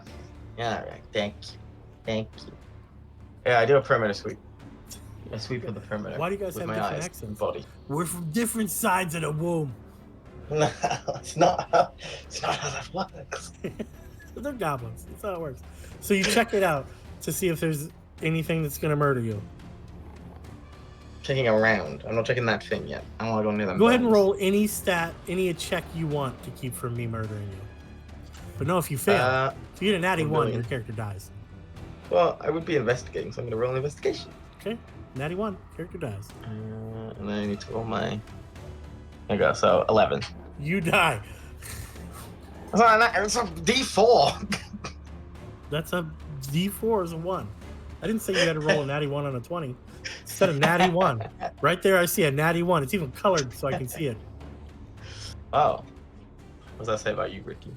Yeah, alright. Thank you. Thank you. Yeah, I do a perimeter sweep. A sweep of the perimeter. Why do you guys with have my different eyes accents? and body. We're from different sides of the womb. No, it's not how that works. They're goblins. That's how it works. So you check it out to see if there's anything that's gonna murder you. Checking around. I'm not checking that thing yet. I don't want to go near them. Go ahead and bones. roll any check you want to keep from me murdering you. But no, if you fail, if you get a natty I'm one, doing- your character dies. Well, I would be investigating, so I'm going to roll an investigation. Okay, natty one, character dies. And then I need to roll my. There you go. So 11. You die. It's a D4. That's a D4 is a 1. I didn't say you had to roll a natty 1 on a 20. It said a natty 1. Right there, I see a natty 1. It's even colored so I can see it. Oh. What does that say about you, Ricky?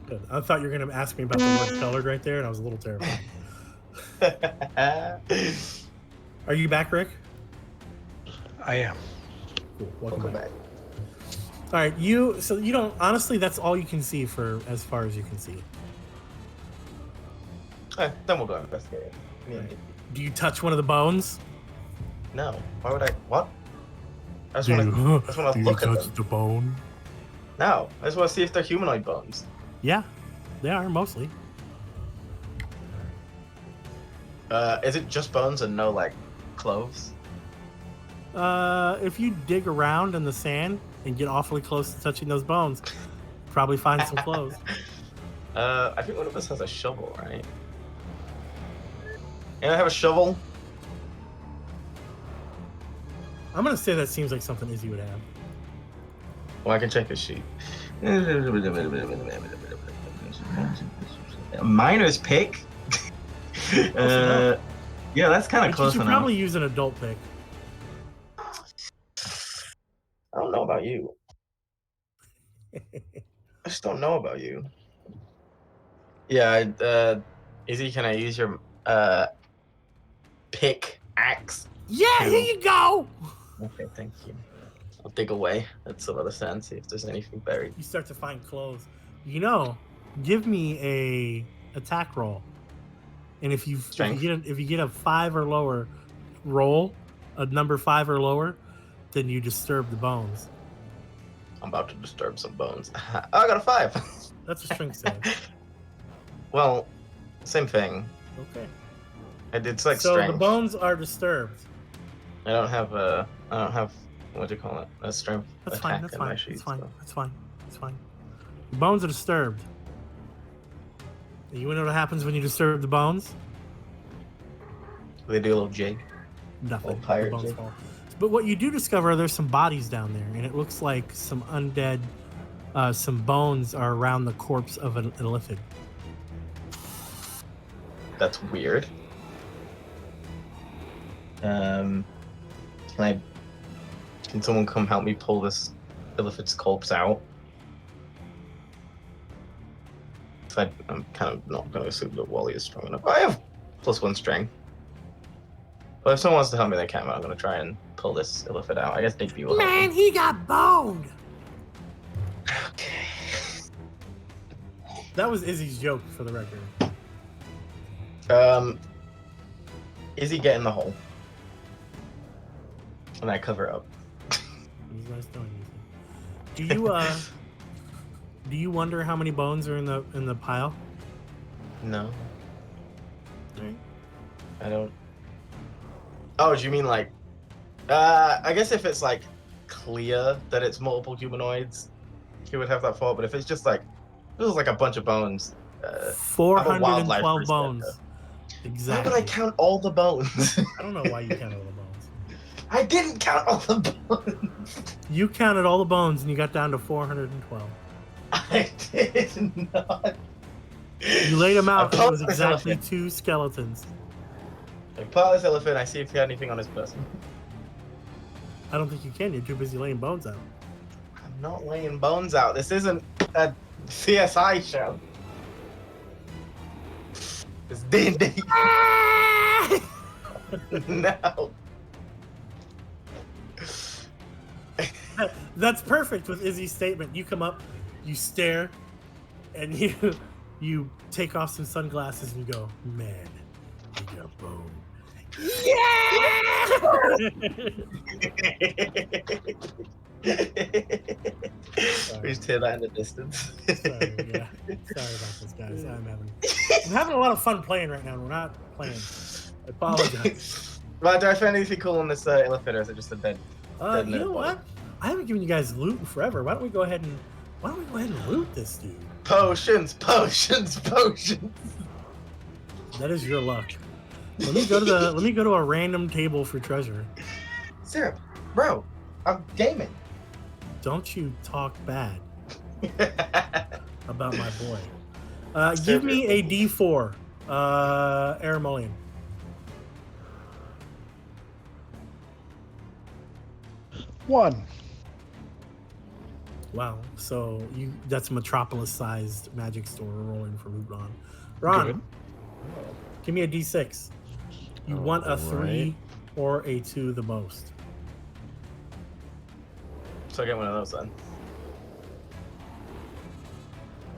Good. I thought you were going to ask me about the word colored right there, and I was a little terrified. Are you back, Rick? I am. Cool. Welcome back. All right, so you don't, honestly, that's all you can see for as far as you can see. Okay, then we'll go investigate. Yeah. Do you touch one of the bones? No. Why would I? What? I just want to look at them. the bone? No. I just want to see if they're humanoid bones. Yeah, they are mostly. Is it just bones and no, like, clothes? If you dig around in the sand and get awfully close to touching those bones, probably find some clothes. I think one of us has a shovel, right? And I have a shovel. I'm gonna say that seems like something Izzy would have. Well, I can check his sheet. Miner's pick. Yeah, that's kind of But you close should enough. probably use an adult pick. I don't know about you. I just don't know about you. Yeah, Izzy, can I use your pick axe? Yeah, here you go. Okay, thank you. I'll dig away at some other sand, see if there's anything buried. You start to find clothes. Give me a attack roll, and if you Strength. get a 5 or lower roll, a number 5 or lower, then you disturb the bones. I'm about to disturb some bones. Oh, I got a 5. That's a strength save. Well, same thing. Okay. It's like so strength. the bones are disturbed. I don't have what do you call it? A strength That's attack fine. That's in fine. my sheet. That's fine. So. That's fine. That's fine. The bones are disturbed. You know what happens when you disturb the bones? They do a little jig. Nothing. Little pirate The bones jig. fall. But what you do discover, there's some bodies down there, and it looks like some undead, some bones are around the corpse of an illithid. That's weird. Can someone come help me pull this illithid's corpse out? I'm kind of not going to assume that Wally is strong enough. I have +1 strength. But if someone wants to help me, they can. I'm going to try and pull this illithid out. I guess Digby will help Man, me. he got boned. Okay. That was Izzy's joke, for the record. Is he getting the hole? And I cover up. It was nice knowing you. Do you wonder how many bones are in the pile? No, Right. I don't. Oh, do you mean like? I guess if it's like clear that it's multiple humanoids, he would have that thought. But if it's just like, it was like a bunch of bones. I'm a wildlife 412 bones. respecter. Why Exactly. would I count all the bones? I don't know why you counted all the bones. I didn't count all the bones. You counted all the bones and you got down to 412. I did not. You laid them out, and it was I pulled this exactly elephant. 2 skeletons. I pull this elephant. I see if he had anything on his person. I don't think you can. You're too busy laying bones out. I'm not laying bones out. This isn't a CSI show. It's D&D. No. That's perfect with Izzy's statement. You come up, you stare, and you take off some sunglasses and you go, man, you got a bone. We just hear that in the distance. Sorry about this, guys. I'm having a lot of fun playing right now. We're not playing. I apologize. Right, do I find anything cool on this elephant, or is it just a dead? You know what? I haven't given you guys loot in forever. Why don't we go ahead and loot this dude? Potions. That is your luck. Let me go to a random table for treasure. Syrup, bro, I'm gaming. Don't you talk bad about my boy. Give me a D4, Aramolian. One. Wow. So that's a Metropolis-sized magic store we're rolling for loot on. Ron, Good. give me a D6. You want a 3 or a 2 the most. So I get one of those then.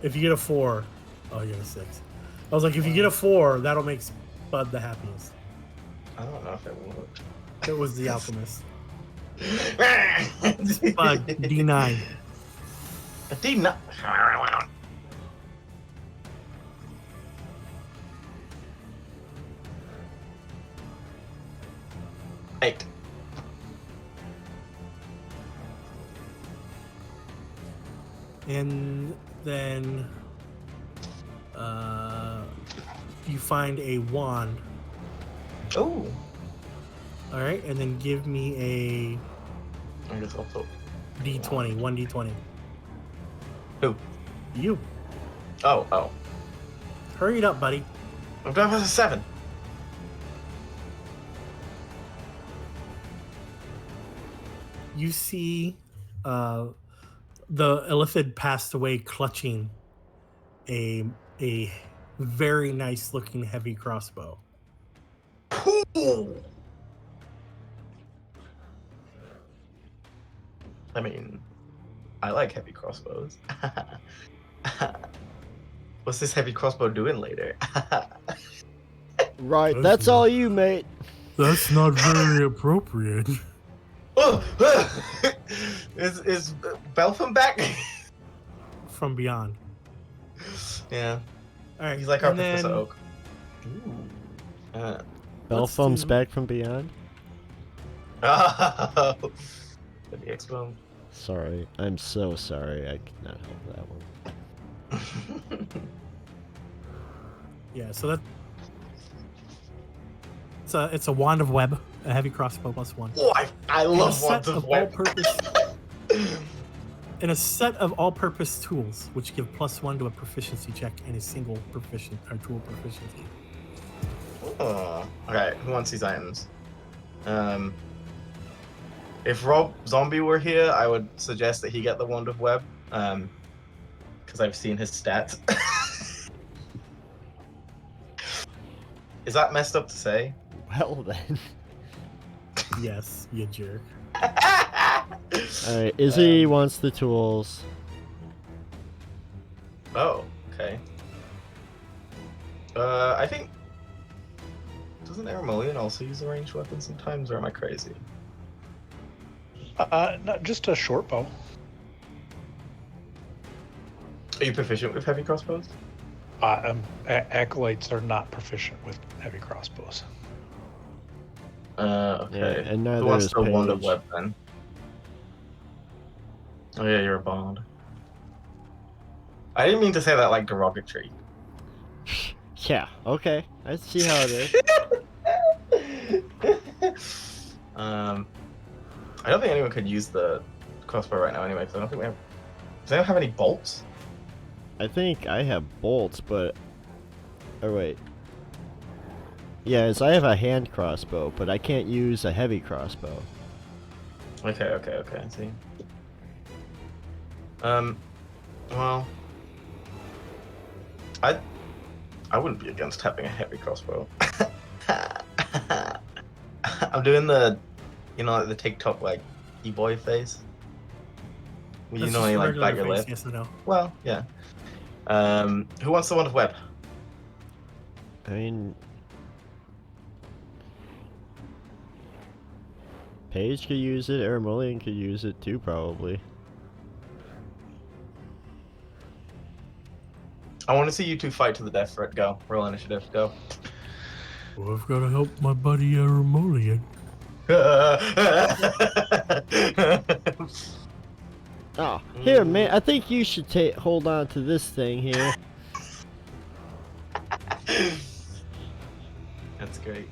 If you get a 4, oh, you get a 6. I was like, if you get a 4, that'll make Spud the happiest. I don't know if it would. It was the alchemist. Spud, D9. A D9. 8. And then you find a wand. Oh. All right, and then give me I guess I'll talk. a D20, 1D20. Who? You. Oh. Hurry it up, buddy. I'm done with a 7. you see the Illithid passed away clutching a very nice looking heavy crossbow. I mean, I like heavy crossbows. What's this heavy crossbow doing later? Right, that's all you, mate. That's not very appropriate. Is Belfam back? From beyond. Yeah, All right. he's like our and Professor then Oak. Uh, Belfum's do- back from beyond. oh, the expo. Sorry, I'm so sorry. I could not help that one. Yeah, so that it's a wand of web, a heavy crossbow +1. Oh, I And a love set wands of of web. all-purpose and a set of all-purpose tools, which give +1 to a proficiency check and a single tool proficiency. Oh, okay, who wants these items? If Rob Zombie were here, I would suggest that he get the wand of web, because I've seen his stats. Is that messed up to say? Well then. Yes, you jerk. Alright, Izzy wants the tools. Oh, okay. I think... Doesn't Aramolian also use a ranged weapon sometimes, or am I crazy? Not just a short bow. Are you proficient with heavy crossbows? Acolytes are not proficient with heavy crossbows. Okay. Yeah, and neither Who wants is the wand of Paige. web then? Oh yeah, you're a bard. I didn't mean to say that like derogatory. Yeah, okay. I see how it is. I don't think anyone could use the crossbow right now anyway, because I don't think we have... Does anyone have any bolts? I think I have bolts, but... Oh, wait. Yes, I have a hand crossbow, but I can't use a heavy crossbow. Okay, I see. Well... I wouldn't be against having a heavy crossbow. I'm doing the... You know, like the TikTok, like, e-boy face? You That's know, just you a like regular bite your face, lip? Yes, I know. Well, yeah. Who wants the wand of web? I mean... Paige could use it, Aramolian could use it too, probably. I want to see you two fight to the death for it. Go. Roll initiative. Go. Well, I've got to help my buddy Aramolian. Oh, here, man. I think you should hold on to this thing here. That's great.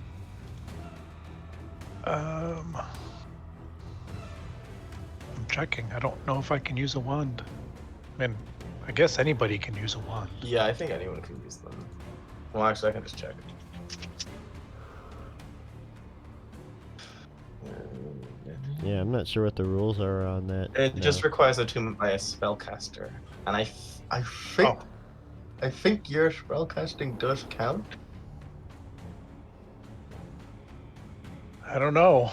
I'm checking. I don't know if I can use a wand. I mean, I guess anybody can use a wand. Yeah, I think anyone can use them. Well, actually, I can just check. Yeah, I'm not sure what the rules are on that. It no. just requires attunement by a spellcaster, and I think your spellcasting does count. I don't know.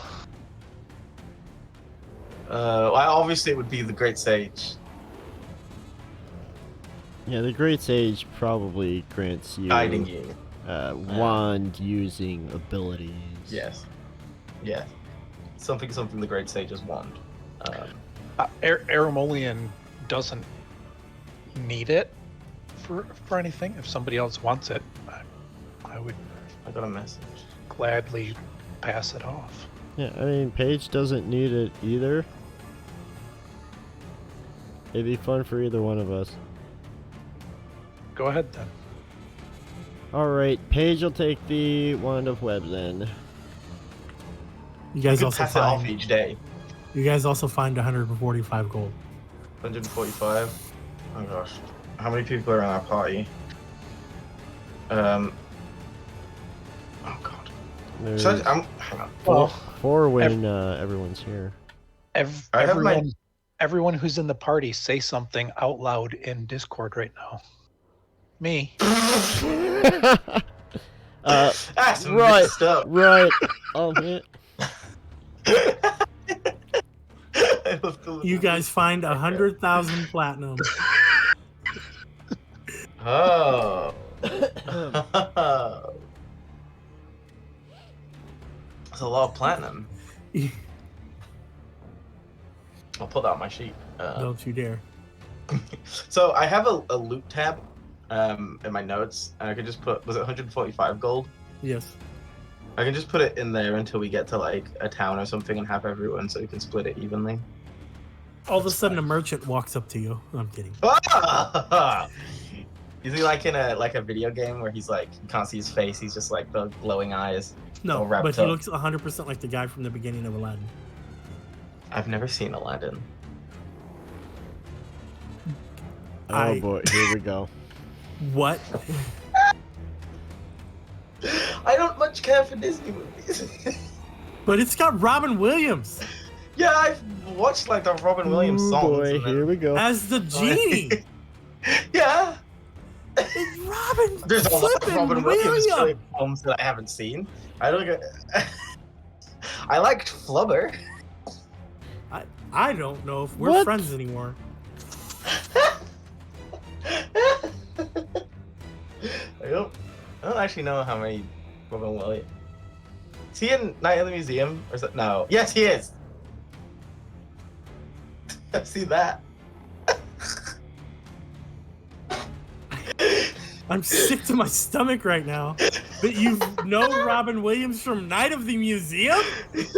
Obviously it would be the Great Sage. Yeah, the Great Sage probably grants you Guiding you. wand using abilities. Yes. Yeah. Something the Great Sage's wand. Aramolian doesn't need it for anything. If somebody else wants it, I would I got a message. gladly pass it off. Yeah, I mean, Paige doesn't need it either. It'd be fun for either one of us. Go ahead then. Alright, Paige will take the Wand of Web then. You You guys could also pass it off find each day. 145 gold. 145. Oh gosh. How many people are in our party? Oh god. There's Hang on. Well, four when everyone's here. I have my- Everyone who's in the party, say something out loud in Discord right now. Me. That's Right, messed up. right. Oh man. I love the- You guys find 100,000 platinum. Oh. That's a lot of platinum. I'll pull that on my sheet. Don't you dare. So I have a loot tab in my notes, and I could just put, was it 145 gold? Yes. I can just put it in there until we get to like a town or something and have everyone so we can split it evenly. All of a sudden, a merchant walks up to you. I'm kidding. Is he like in a video game where he's like, you can't see his face, he's just like the glowing eyes? No, all wrapped but he up? looks 100% like the guy from the beginning of Aladdin. I've never seen Aladdin. Oh boy, here we go. What? I don't much care for Disney movies. But it's got Robin Williams Yeah, I've watched like the Robin Williams Ooh, songs. boy, and then- here we go. as the genie. Yeah. It's Robin. There's a lot of flippin' Robin Williams Williams. films that I haven't seen. I don't get. I liked Flubber. I don't know if we're What? friends anymore. I don't actually know how many Robin Williams. Is he in Night at the Museum? Or is that no? Yes, he is. I've seen that. I'm sick to my stomach right now. But you know Robin Williams from Night of the Museum?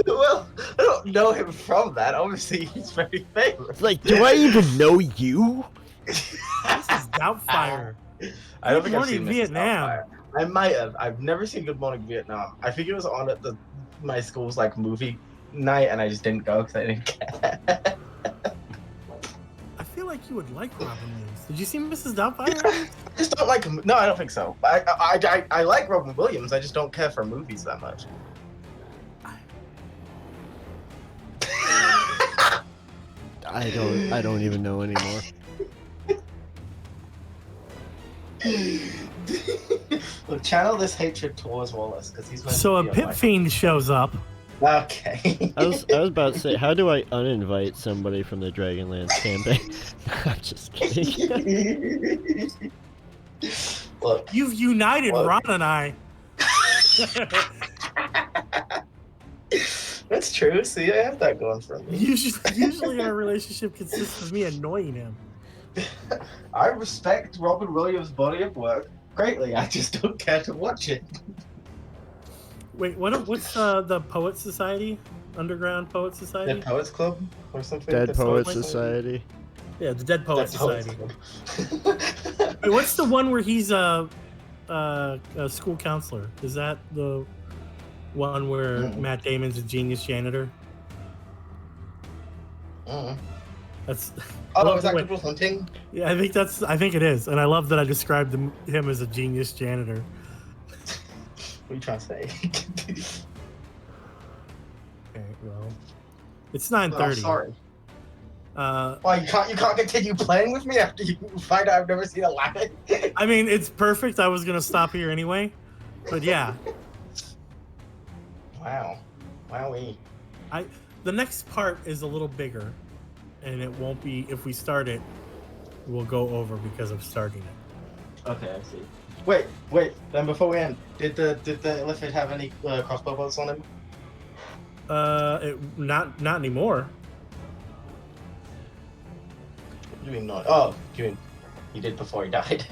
Well, I don't know him from that. Obviously, he's very famous. It's like, do I even know you? This is Doubtfire. I don't Good think I've seen Morning, Mrs. Vietnam. Doubtfire. I might have. I've never seen Good Morning Vietnam. I think it was on at my school's like movie night, and I just didn't go because I didn't care. I feel like you would like Robin Williams. Did you see Mrs. Doubtfire? I just don't like him. No, I don't think so. I like Robin Williams. I just don't care for movies that much. I don't even know anymore. Well, channel this hatred towards Wallace because he's meant So to a be pit like- fiend shows up. Okay. I was about to say, how do I uninvite somebody from the Dragonlance campaign? I'm just kidding. Look, You've united What? Ron and I. that's true. See, I have that going for me. Usually our relationship consists of me annoying him. I respect Robin Williams' body of work greatly. I just don't care to watch it. Wait, what's the Poet Society? Underground Poet Society? Dead Poets Club or something. Dead That's Poets what- Society. Yeah, the Dead Poet Dead Poets Society. Club. Wait, what's the one where he's a school counselor? Is that the one where Mm-mm. Matt Damon's a genius janitor? Mm. That's Oh, Well, is that wait. Good Will Hunting? yeah. I think it is, and I love that I described him as a genius janitor. What are you trying to say? Okay, well, it's Oh, 9:30. sorry. Uh, Why you can't continue playing with me after you find out I've never seen Aladdin? I mean, it's perfect. I was gonna stop here anyway, but yeah, Wow. Wowee. the next part is a little bigger, and it won't be if we start it. We'll go over because of starting it. Okay, I see. Wait. Then before we end, did the Illithid have any crossbow bolts on him? Not anymore. You mean not? Oh, you mean he did before he died?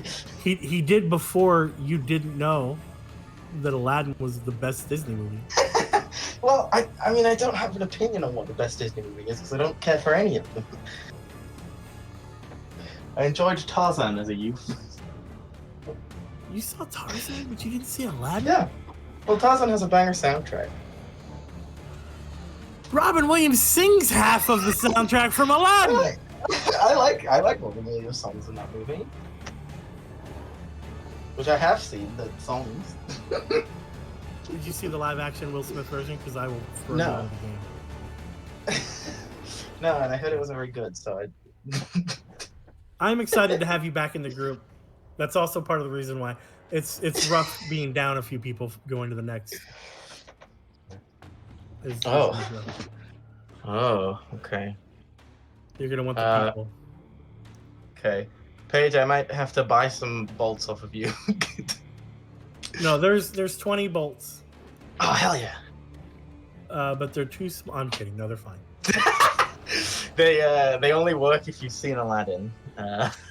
He did before you didn't know that Aladdin was the best Disney movie. Well, I mean I don't have an opinion on what the best Disney movie is because I don't care for any of them. I enjoyed Tarzan as a youth. You saw Tarzan, but you didn't see Aladdin? Yeah. Well, Tarzan has a banger soundtrack. Robin Williams sings half of the soundtrack from Aladdin. I like Robin Williams songs in that movie. Which I have seen, the songs. Did you see the live action Will Smith version? Because I will throw No. you out of the game. No, and I heard it wasn't very good, so I. I'm excited to have you back in the group. That's also part of the reason why it's rough being down a few people going to the next. Is Oh. rough. Oh, okay. You're gonna want the people. Okay. Paige, I might have to buy some bolts off of you. No, there's 20 bolts, Oh, hell yeah. but they're too small. I'm kidding. No, they're fine. They only work if you've seen Aladdin.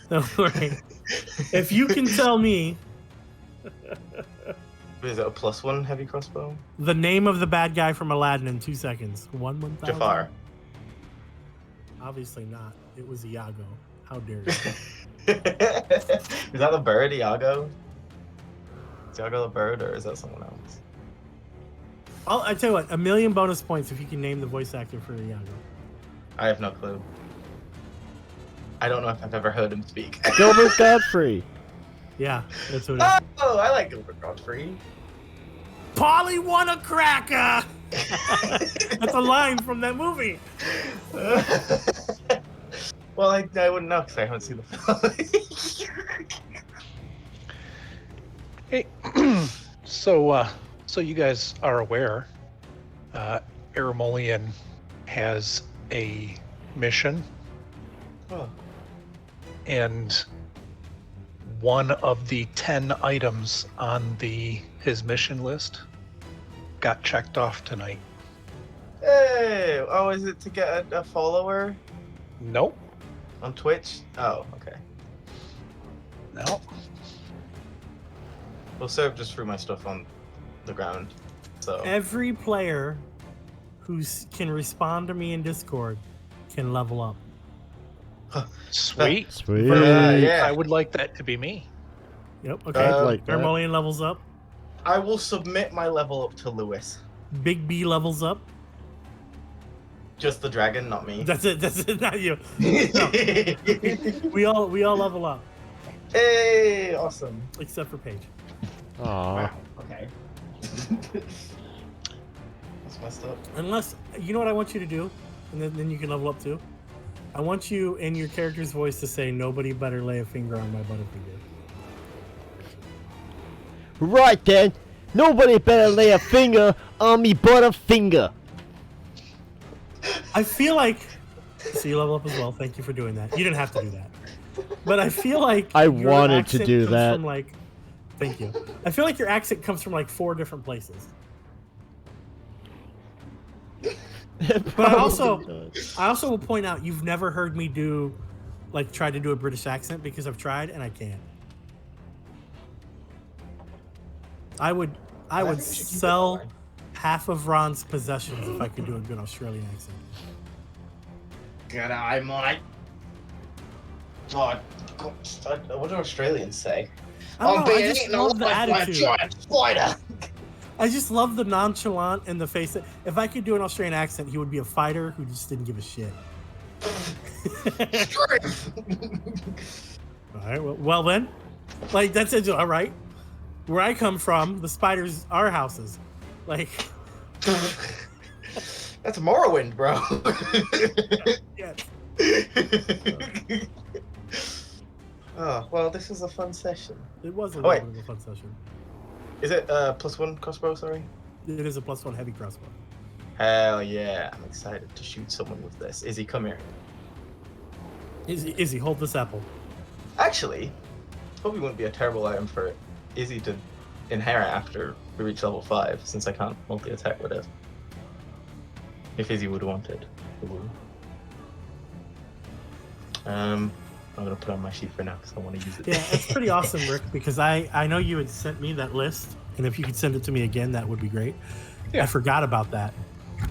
Don't worry. If you can tell me Is it a +1 heavy crossbow? the name of the bad guy from Aladdin in 2 seconds, 1,000. Jafar. Obviously not. It was Iago. How dare you? Is that the bird, Iago? Is Iago the bird, or is that someone else? I tell you what, 1,000,000 bonus points if you can name the voice actor for Iago. I have no clue. I don't know if I've ever heard him speak. Gilbert Godfrey. Yeah, that's what it is. Oh, I like Gilbert Godfrey. Polly won a cracker! That's a line from that movie. Well, I wouldn't know because I haven't seen the film. Hey, so you guys are aware, Aramolian has a mission, Oh. and one of the 10 items on his mission list got checked off tonight. Hey! Oh, is it to get a follower Nope. on Twitch? Oh, okay. No. Well, Serb just threw my stuff on the ground, so. Every player who can respond to me in Discord can level up. Sweet. Sweet. Yeah. I would like that to be me. Yep, okay. like that. Armolian levels up. I will submit my level up to Lewis. Big B levels up. Just the dragon, not me. That's it, not you. No. we all level up, Hey, awesome. except for Paige. Aw. Okay. That's messed up. Unless, you know what I want you to do? And then you can level up too? I want you in your character's voice to say, "Nobody better lay a finger on my butterfinger." Right then, nobody better lay a finger on me butterfinger. I feel like, so you level up as well. Thank you for doing that. You didn't have to do that, but I feel like I your wanted to accent do comes that. From like, thank you. I feel like your accent comes from like 4 different places. But I also will point out you've never heard me try to do a British accent, because I've tried and I can't. I would think we should keep it sell that way. half of Ron's possessions if I could do a good Australian accent. G'day, mate. Oh, what do Australians say? I don't know, I being just eaten love the alive by a attitude. giant spider. I just love the nonchalant and the face. If I could do an Australian accent, he would be a fighter who just didn't give a shit. All right, well then, like that's it. All right, where I come from, the spiders are houses. Like, That's Morrowind, bro. yeah. Oh, well, this was a fun session. It was a Oh, little wait. bit of a fun session. Is it +1 crossbow, sorry? It is a +1 heavy crossbow. Hell yeah, I'm excited to shoot someone with this. Izzy, come here. Izzy, hold this apple. Actually, probably wouldn't be a terrible item for Izzy to inherit after we reach level 5, since I can't multi-attack with it. If Izzy would want it. I'm gonna put on my sheet for now because I want to use it. Yeah, it's pretty awesome, Rick, because I know you had sent me that list, and if you could send it to me again, that would be great. Yeah. I forgot about that,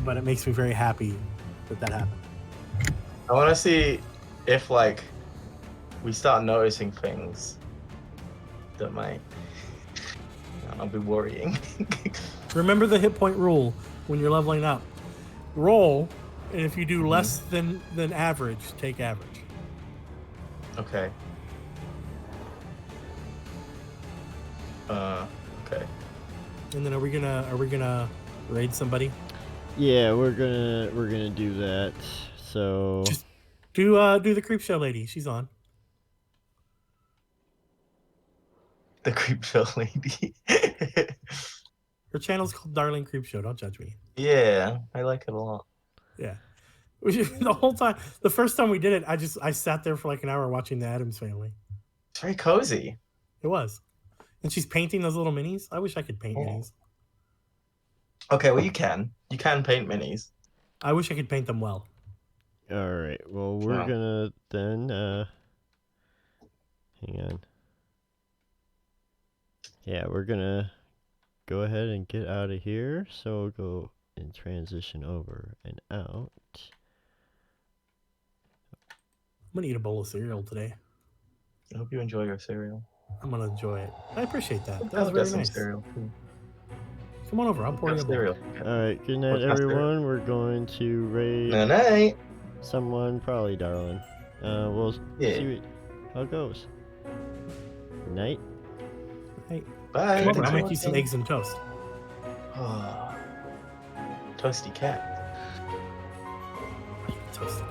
but it makes me very happy that happened. I want to see if, like, we start noticing things that might, I'll be worrying. Remember the hit point rule when you're leveling up. Roll, and if you do less than average, take average. Okay. Okay. And then are we gonna raid somebody? Yeah, we're gonna do that. So Just do the creep show lady. She's on. The creep show lady. Her channel's called Darling Creep Show. Don't judge me. Yeah, I like it a lot. Yeah. The whole time, the first time we did it, I sat there for like an hour watching the Addams Family. It's very cozy. It was. And she's painting those little minis. I wish I could paint Yeah. minis. Okay, well you can. You can paint minis. I wish I could paint them well. all right. Well, we're Wow. gonna then hang on. Yeah, we're gonna go ahead and get out of here. So we'll go and transition over and out. I'm gonna eat a bowl of cereal today. I hope you enjoy your cereal. I'm gonna enjoy it. I appreciate that. That was I've got very some nice. cereal too. Come on over. I'll pour you a bowl. Cereal. All right. Good night, What's my cereal? everyone. We're going to raid Night night. someone, probably Darlin. We'll Yeah. see how it goes. Good night. Hey, Bye. come over. I'll Thanks for make you some watching. eggs and toast. Toasty cat. Toasted.